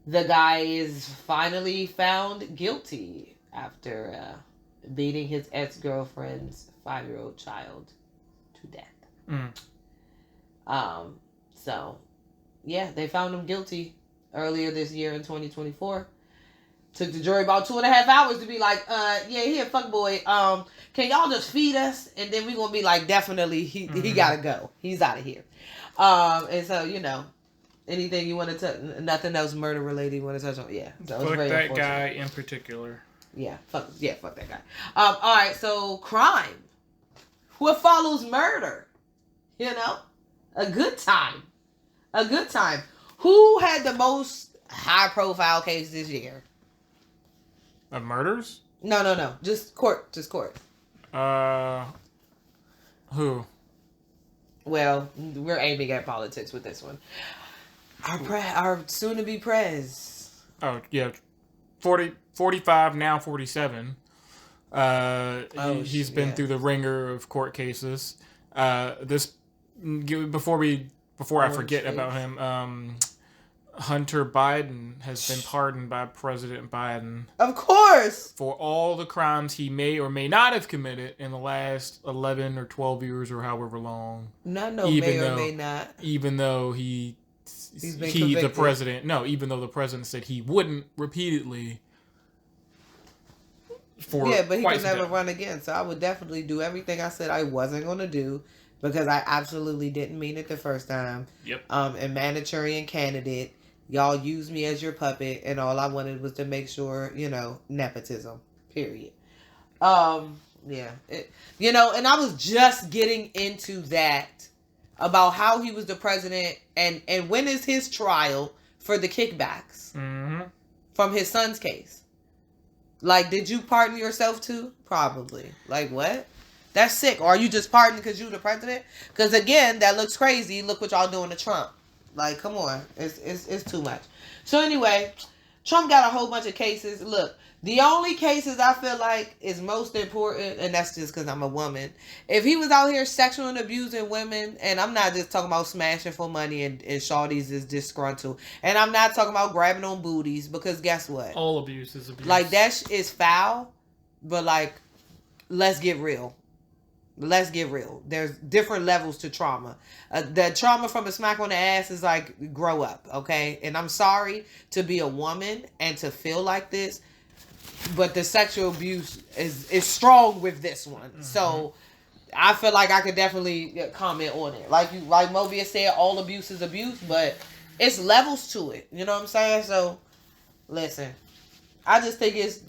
the guy is finally found guilty after beating his ex-girlfriend's 5-year-old child to death. So yeah, they found him guilty earlier this year in 2024. Took the jury about 2.5 hours to be like, yeah, here, fuck boy. Can y'all just feed us? And then we gonna be like, definitely, he gotta go. He's out of here. And so anything you want to touch? Nothing else murder related you want to touch on? Yeah, Fuck that guy in particular. Yeah, fuck that guy. All right, so crime. What follows murder? A good time. Who had the most high-profile case this year? Of murders? No. Just court. Who? Well, we're aiming at politics with this one. Our soon-to-be prez. Oh, yeah. 45, now 47. He's been through the ringer of court cases. Before I forget about him, Hunter Biden has been pardoned by President Biden. Of course! For all the crimes he may or may not have committed in the last 11 or 12 years or however long. May or may not. Even though even though the president said he wouldn't repeatedly. But he could never run again. So I would definitely do everything I said I wasn't going to do because I absolutely didn't mean it the first time. Yep. A Manchurian candidate. Y'all used me as your puppet, and all I wanted was to make sure, nepotism. Period. Yeah. And I was just getting into that about how he was the president, and when is his trial for the kickbacks from his son's case? Like, did you pardon yourself too? Probably. Like, what? That's sick. Or are you just pardoning because you the president? Because again, that looks crazy. Look what y'all doing to Trump. Like, come on. It's too much. So anyway, Trump got a whole bunch of cases. Look, the only cases I feel like is most important, and that's just because I'm a woman. If he was out here sexually abusing women, and I'm not just talking about smashing for money and shawties is disgruntled, and I'm not talking about grabbing on booties, because guess what? All abuse is abuse. Like, that is foul, but like, let's get real. There's different levels to trauma. The trauma from a smack on the ass is like, grow up, okay? And I'm sorry to be a woman and to feel like this, but the sexual abuse is strong with this one. Mm-hmm. So I feel like I could definitely comment on it. Like Mobius said, all abuse is abuse, but it's levels to it. You know what I'm saying? So, listen, I just think it's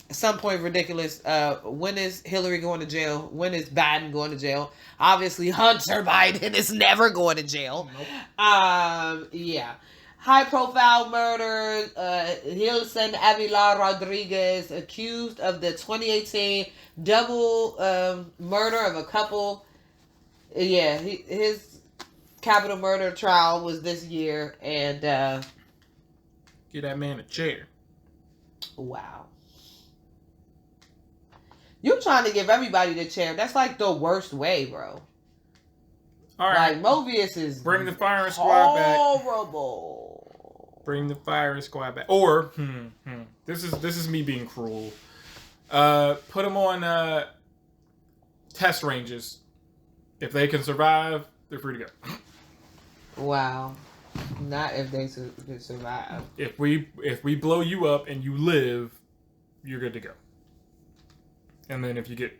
at some point ridiculous. When is Hillary going to jail? When is Biden going to jail? Obviously, Hunter Biden is never going to jail. Nope. Yeah. High profile murder. Hilson Avila Rodriguez accused of the 2018 double murder of a couple. Yeah, his capital murder trial was this year, and Get that man a chair. wow. You trying to give everybody the chair. That's like the worst way, bro. All right. Like, Mobius is Bring the firing squad back. horrible. Bring the firing squad back. Or, this is me being cruel. Put them on test ranges. If they can survive, they're free to go. Wow. Not if they can survive. If we blow you up and you live, you're good to go. And then if you get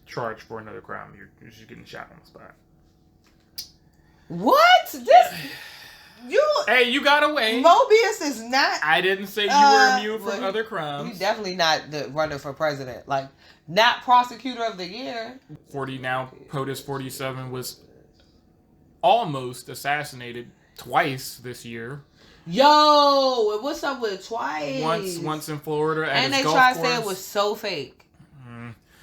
charged for another crime, you're just getting shot on the spot. What? Hey, you got away. Mobius is not. I didn't say you were immune from other He's crimes. definitely not the runner for president. Like, not prosecutor of the year. 40 now. POTUS 47 was almost assassinated twice this year. Yo, what's up with twice? Once in Florida at and his they golf tried to course. say it was so fake.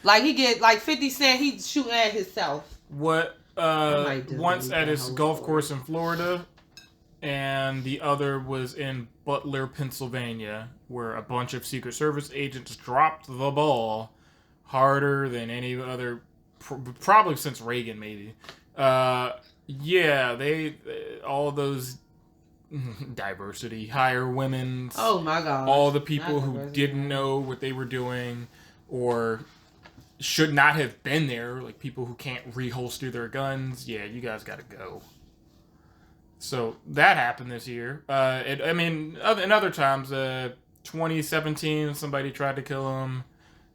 Like, he get like 50 Cent. He's shooting at himself. Once at his golf course in Florida, and the other was in Butler, Pennsylvania, where a bunch of Secret Service agents dropped the ball harder than any other, probably since Reagan, maybe. They all those diversity, hire women. Oh my God! All the people who didn't know what they were doing, or should not have been there, like people who can't reholster their guns. Yeah, you guys got to go. So that happened this year. In other times, 2017, somebody tried to kill him,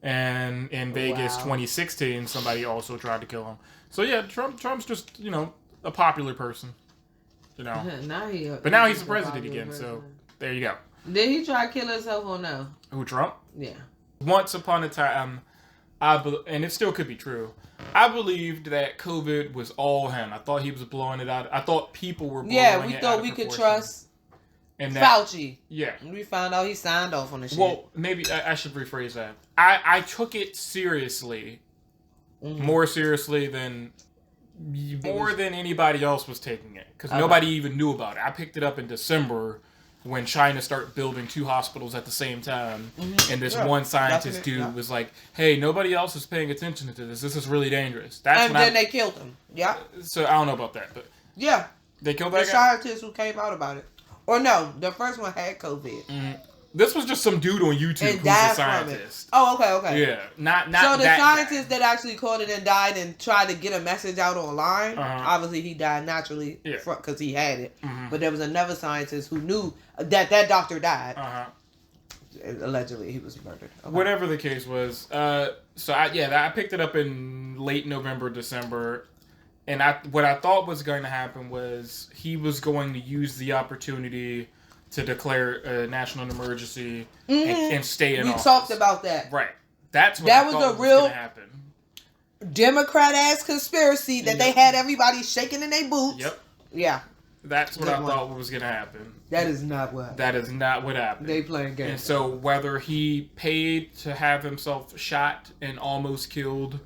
and in Vegas, 2016, somebody also tried to kill him. So yeah, Trump's just a popular person, now but now he's the president again. Person. So there you go. Did he try to kill himself or no? Who, Trump? Yeah. Once upon a time, and it still could be true, I believed that COVID was all him. I thought he was blowing it out. I thought people were blowing it out. Yeah, we thought we could trust and Fauci. Yeah. We found out he signed off on the shit. Well, maybe I should rephrase that. I took it seriously. Mm-hmm. More seriously than anybody else was taking it. Because nobody even knew about it. I picked it up in December when China started building 2 hospitals at the same time. Mm-hmm. And this one scientist was like, hey, nobody else is paying attention to this. This is really dangerous. They killed him. Yeah. So I don't know about that. But yeah. They killed that guy? The scientist who came out about it. Or no, the first one had COVID. Mm-hmm. This was just some dude on YouTube who's a scientist. Oh, okay. Yeah, not so the that scientist guy that actually caught it and died and tried to get a message out online. Obviously, he died naturally because he had it. Mm-hmm. But there was another scientist who knew that doctor died. Allegedly, he was murdered. Okay. Whatever the case was. I picked it up in late November, December. And what I thought was going to happen was he was going to use the opportunity to declare a national emergency and stay in office. We talked about that. Right. That's what I thought was going to happen. Democrat-ass conspiracy that they had everybody shaking in their boots. Yep. Yeah. That's what I thought was going to happen. That is not what happened. That is not what happened. They playing games. And so whether he paid to have himself shot and almost killed,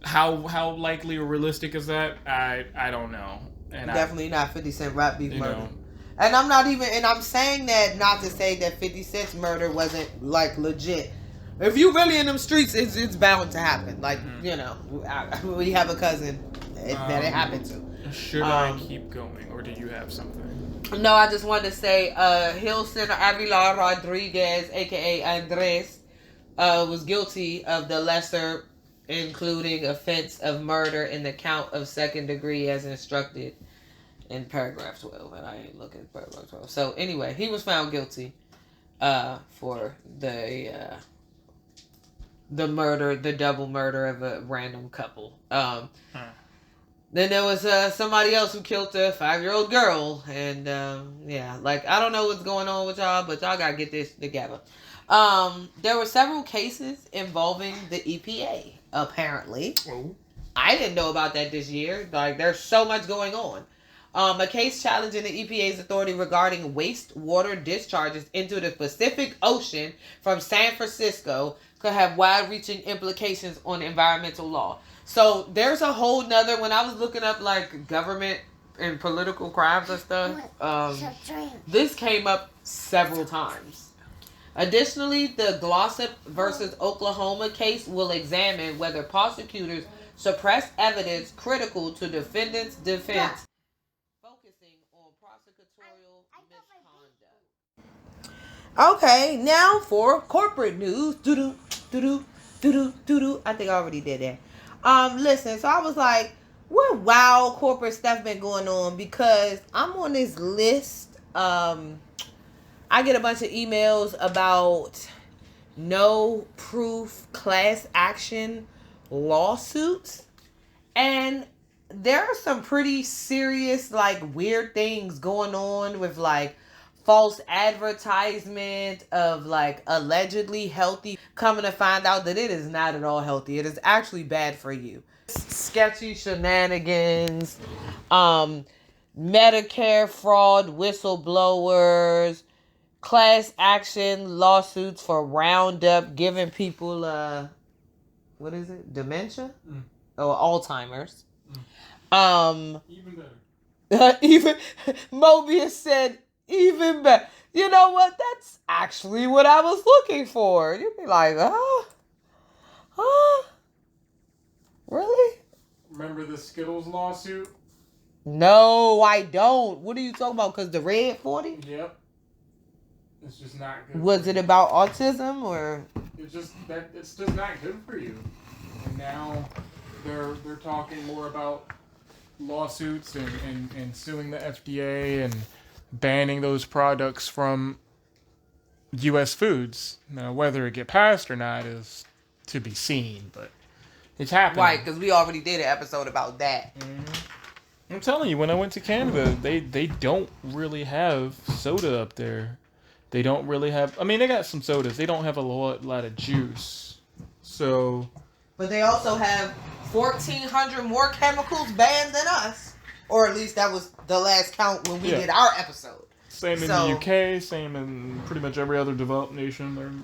how likely or realistic is that? I don't know. And definitely not 50 Cent rap beef murder. And I'm not even, and I'm saying that not to say that 50 Cent's murder wasn't like legit. If you really in them streets, it's bound to happen. Like, we have a cousin that it happened to. Should I keep going, or do you have something? No, I just wanted to say, Hilson Avila Rodriguez, aka Andres, was guilty of the lesser including offense of murder in the count of second degree as instructed in paragraph 12, and I ain't looking at paragraph 12. So anyway, he was found guilty for the murder, the double murder of a random couple. Then there was somebody else who killed a 5-year-old girl, and yeah, like I don't know what's going on with y'all, but y'all gotta get this together. There were several cases involving the EPA. Apparently, Oh. I didn't know about that this year. Like, there's so much going on. A case challenging the EPA's authority regarding wastewater discharges into the Pacific Ocean from San Francisco could have wide-reaching implications on environmental law. So there's a whole nother. When I was looking up like government and political crimes and stuff, this came up several times. Additionally, the Glossop versus Oklahoma case will examine whether prosecutors suppress evidence critical to defendants' defense, focusing on prosecutorial misconduct. Okay, now for corporate news. Doo-doo, doo-doo, doo-doo, doo-doo. I think I already did that. Listen, so I was like, what wild corporate stuff been going on? Because I'm on this list. I get a bunch of emails about no proof class action lawsuits. And there are some pretty serious, like, weird things going on with, like, false advertisement of, like, allegedly healthy. Coming to find out that it is not at all healthy. It is actually bad for you. Sketchy shenanigans, Medicare fraud, whistleblowers, class action lawsuits for Roundup, giving people, what is it? Dementia? Or Alzheimer's. Even better. Even Mobius said, even better. You know what? That's actually what I was looking for. You'd be like, really? Remember the Skittles lawsuit? No, I don't. What are you talking about? Because the red 40? Yep. It's just not good. Was it about autism or? It's just not good for you. And now they're talking more about lawsuits and suing the FDA and banning those products from U.S. foods. Now, whether it get passed or not is to be seen, but it's happening. Right, because we already did an episode about that. I'm telling you, when I went to Canada, they don't really have soda up there. They don't really have... I mean, they got some sodas. They don't have a lot of juice. So... But they also have 1,400 more chemicals banned than us. Or at least that was the last count when we did our episode. Same in the UK, same in pretty much every other developed nation.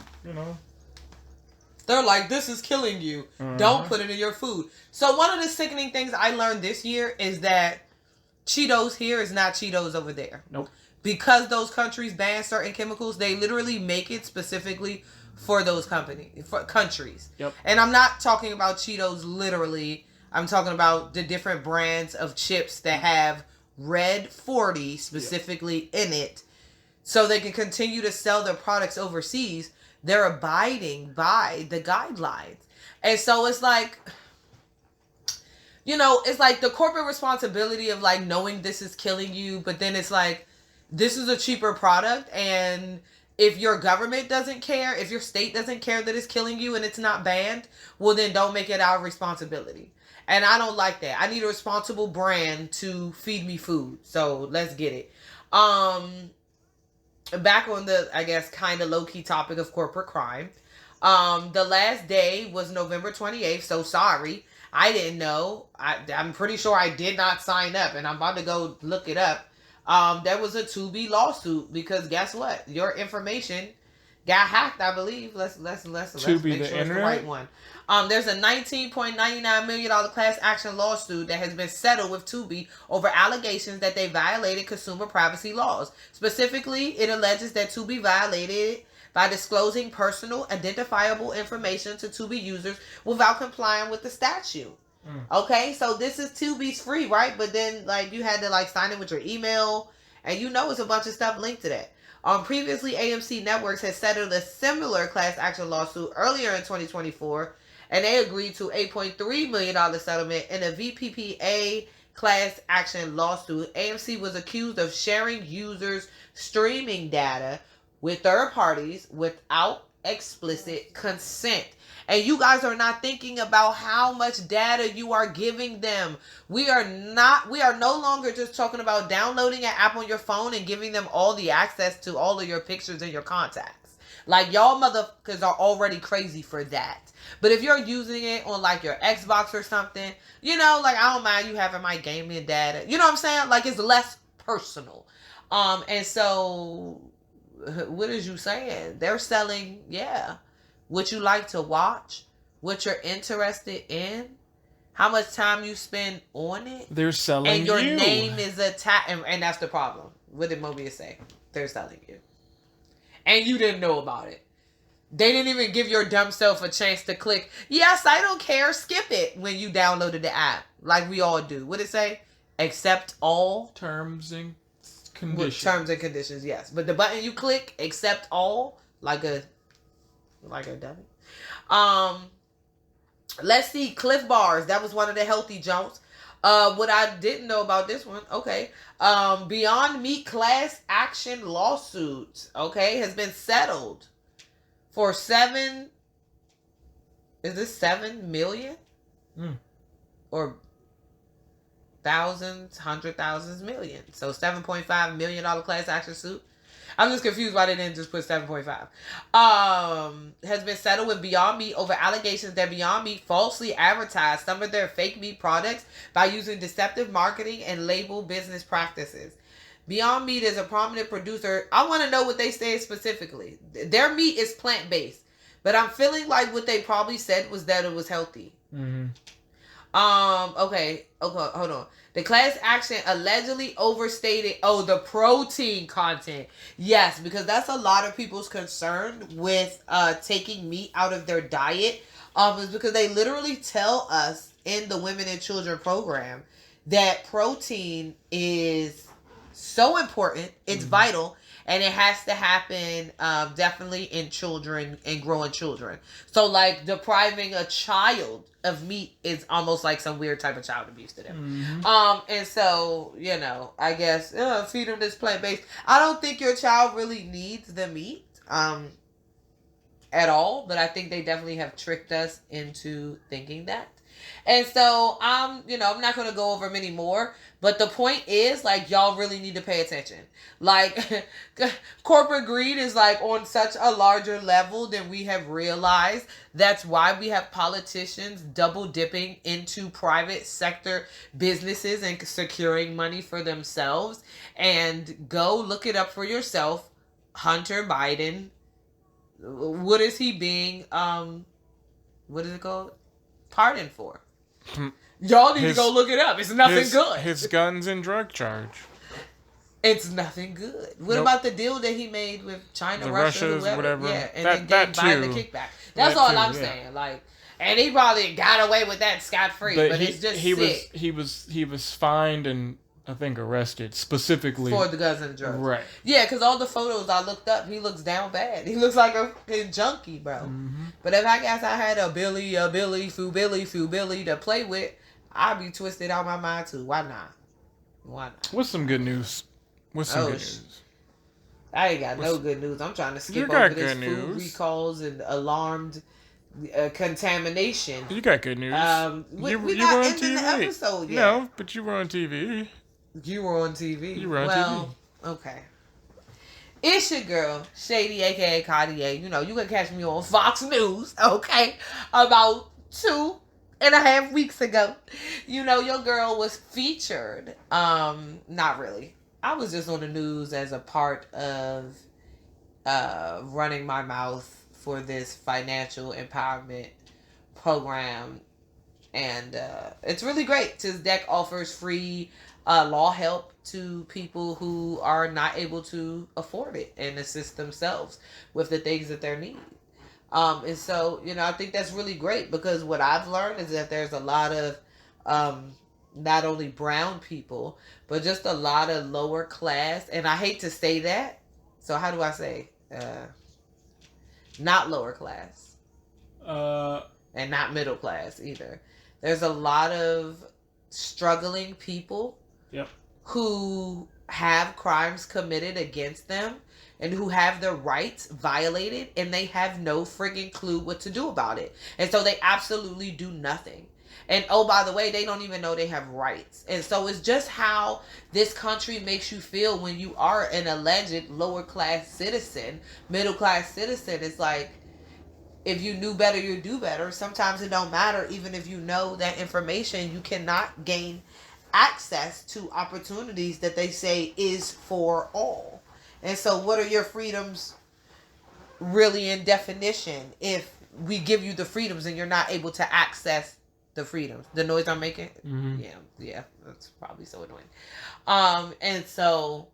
They're like, this is killing you. Don't put it in your food. So one of the sickening things I learned this year is that Cheetos here is not Cheetos over there. Nope. Because those countries ban certain chemicals, they literally make it specifically for those countries. Yep. And I'm not talking about Cheetos literally. I'm talking about the different brands of chips that have red 40 specifically in it, so they can continue to sell their products overseas. They're abiding by the guidelines. And so it's like, it's like the corporate responsibility of like knowing this is killing you, but then it's like, this is a cheaper product, and if your government doesn't care, if your state doesn't care that it's killing you and it's not banned, well then don't make it our responsibility. And I don't like that. I need a responsible brand to feed me food. So let's get it. Back on the, I guess, kind of low-key topic of corporate crime. The last day was November 28th, so sorry. I didn't know. I'm pretty sure I did not sign up, and I'm about to go look it up. There was a Tubi lawsuit because guess what? Your information got hacked, I believe. Let's make sure it's the right one. There's a $19.99 million class action lawsuit that has been settled with Tubi over allegations that they violated consumer privacy laws. Specifically, it alleges that Tubi violated by disclosing personal identifiable information to Tubi users without complying with the statute. Okay, so this is Tubi's free, right? But then, like, you had to, like, sign in with your email, and it's a bunch of stuff linked to that. Previously, AMC Networks had settled a similar class action lawsuit earlier in 2024, and they agreed to $8.3 million settlement in a VPPA class action lawsuit. AMC was accused of sharing users' streaming data with third parties without explicit consent. And you guys are not thinking about how much data you are giving them. We are no longer just talking about downloading an app on your phone and giving them all the access to all of your pictures and your contacts. Like, y'all motherfuckers are already crazy for that. But if you're using it on like your Xbox or something, like, I don't mind you having my gaming data. You know what I'm saying? Like, it's less personal. And so what is you saying? They're selling, what you like to watch, what you're interested in, how much time you spend on it. They're selling and your you. name is attached, and that's the problem. What did Mobius say? They're selling you. And you didn't know about it. They didn't even give your dumb self a chance to click, yes, I don't care, skip it, when you downloaded the app. Like we all do. What did it say? Accept all terms and conditions. Terms and conditions, yes. But the button you click, accept all, like a dummy. Let's see, Cliff Bars. That was one of the healthy jumps. What I didn't know about this one, okay. Beyond Meat class action lawsuit, okay, has been settled for 7 million? Or thousands, hundred thousands, million. So $7.5 million class action suit. I'm just confused why they didn't just put 7.5. Has been settled with Beyond Meat over allegations that Beyond Meat falsely advertised some of their fake meat products by using deceptive marketing and label business practices. Beyond Meat is a prominent producer. I want to know what they said specifically. Their meat is plant-based, but I'm feeling like what they probably said was that it was healthy. Mm-hmm. Okay, hold on. The class action allegedly overstated, the protein content. Yes, because that's a lot of people's concern with taking meat out of their diet. Is because they literally tell us in the Women and Children program that protein is so important, it's vital, and it has to happen definitely in children and growing children. So like depriving a child of meat is almost like some weird type of child abuse to them. And so, I guess feed them this plant-based. I don't think your child really needs the meat at all, but I think they definitely have tricked us into thinking that. And so I'm not going to go over many more, but the point is, like, y'all really need to pay attention. Like, corporate greed is like on such a larger level than we have realized. That's why we have politicians double dipping into private sector businesses and securing money for themselves. And go look it up for yourself. Hunter Biden, what is he being, what is it called? Pardoned for? Y'all need to go look it up. It's nothing good. His guns and drug charge. It's nothing good. What about the deal that he made with China, Russia, whatever? Yeah, and then gave Biden the kickback. That's all I'm saying. Like, and he probably got away with that scot-free, but it's just sick. He was fined and I think arrested specifically for the guns and drugs. Right. Yeah, because all the photos I looked up, he looks down bad. He looks like a junkie, bro. Mm-hmm. But if I had a Billy, Foo Billy to play with, I'd be twisted out my mind too. Why not? What's some good news? Good news? I ain't got no good news. I'm trying to skip over this food recalls and alarmed contamination. You got good news. We're not ending the episode yet. No, but you were on TV. You were on TV. TV. Okay. It's your girl, Shady, a.k.a. Cartier. You can catch me on Fox News, okay? About 2.5 weeks ago. Your girl was featured. Not really. I was just on the news as a part of running my mouth for this financial empowerment program. And it's really great. TISDEC offers free law help to people who are not able to afford it and assist themselves with the things that they need. And so, I think that's really great because what I've learned is that there's a lot of not only brown people, but just a lot of lower class. And I hate to say that. So how do I say? Not lower class. And not middle class either. There's a lot of struggling people who have crimes committed against them and who have their rights violated, and they have no friggin' clue what to do about it. And so they absolutely do nothing. And oh, by the way, they don't even know they have rights. And so it's just how this country makes you feel when you are an alleged lower class citizen, middle class citizen. It's like, if you knew better, you do better. Sometimes it don't matter. Even if you know that information, you cannot gain access to opportunities that they say is for all. And so what are your freedoms really in definition if we give you the freedoms and you're not able to access the freedoms? The noise I'm making? Mm-hmm. Yeah, that's probably so annoying. And so,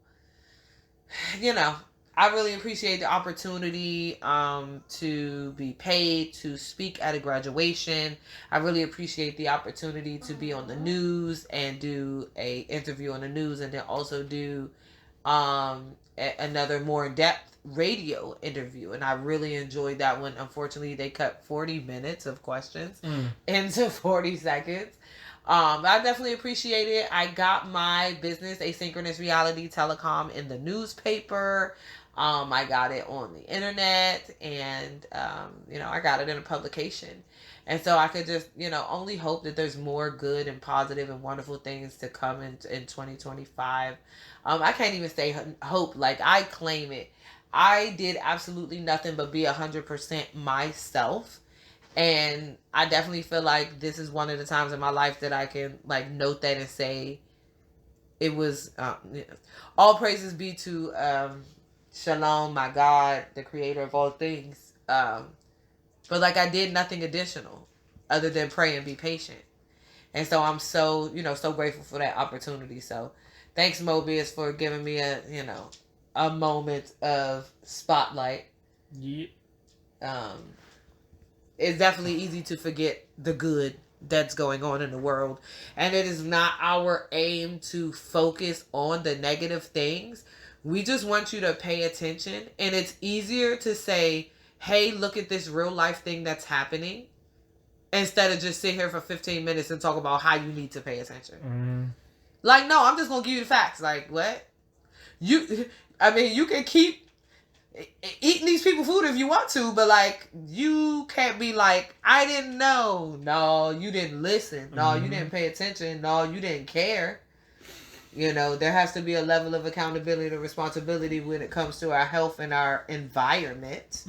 I really appreciate the opportunity to be paid to speak at a graduation. I really appreciate the opportunity to be on the news and do a interview on the news, and then also do another more in-depth radio interview. And I really enjoyed that one. Unfortunately, they cut 40 minutes of questions into 40 seconds. I definitely appreciate it. I got my business, Asynchronous Reality Telecom, in the newspaper. I got it on the internet, and I got it in a publication. And so I could just, only hope that there's more good and positive and wonderful things to come in 2025. I can't even say hope, like I claim it. I did absolutely nothing but be 100% myself. And I definitely feel like this is one of the times in my life that I can like note that and say it was, all praises be to Shalom, my God, the creator of all things. But like I did nothing additional other than pray and be patient. And so I'm so, so grateful for that opportunity. So thanks, Mobius, for giving me a moment of spotlight. Yeah. It's definitely easy to forget the good that's going on in the world. And it is not our aim to focus on the negative things. We just want you to pay attention. And it's easier to say, hey, look at this real life thing that's happening, instead of just sit here for 15 minutes and talk about how you need to pay attention. Mm-hmm. Like, no, I'm just going to give you the facts. Like, what? You can keep eating these people food if you want to, but like, you can't be like, I didn't know. No, you didn't listen. No, you didn't pay attention. No, you didn't care. There has to be a level of accountability and responsibility when it comes to our health and our environment,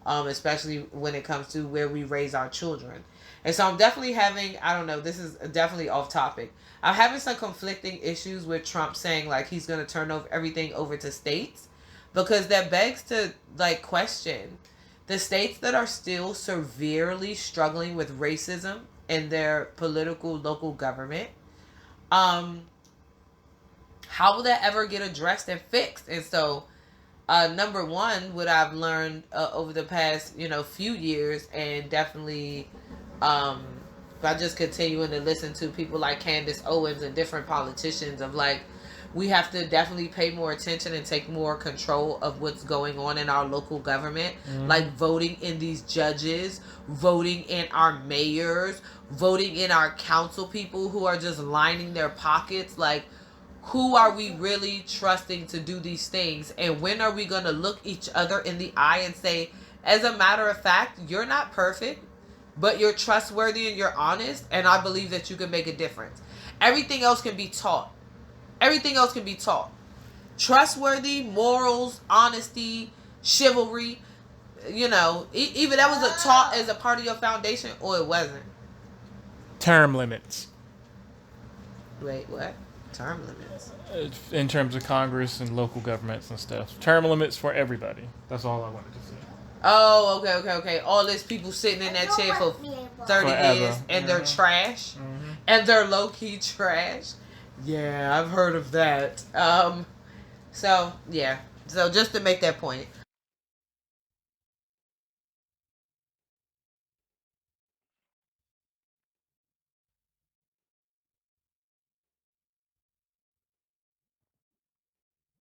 especially when it comes to where we raise our children. And so I'm definitely having, I don't know, this is definitely off topic. I'm having some conflicting issues with Trump saying like he's going to turn everything over to states, because that begs to like question the states that are still severely struggling with racism in their political local government. How will that ever get addressed and fixed? And so, number one, what I've learned over the past, few years, and definitely by just continuing to listen to people like Candace Owens and different politicians, of like, we have to definitely pay more attention and take more control of what's going on in our local government. Like voting in these judges, voting in our mayors, voting in our council people who are just lining their pockets. Like, who are we really trusting to do these things? And when are we going to look each other in the eye and say, as a matter of fact, you're not perfect, but you're trustworthy and you're honest, and I believe that you can make a difference. Everything else can be taught. Everything else can be taught. Trustworthy, morals, honesty, chivalry, even that was taught as a part of your foundation, or it wasn't. Term limits. Wait, what? Term limits? In terms of Congress and local governments and stuff. Term limits for everybody. That's all I wanted to say. Oh, okay. All these people sitting in that chair for 30 years, and they're trash. And they're low-key trash. Yeah, I've heard of that. So just to make that point.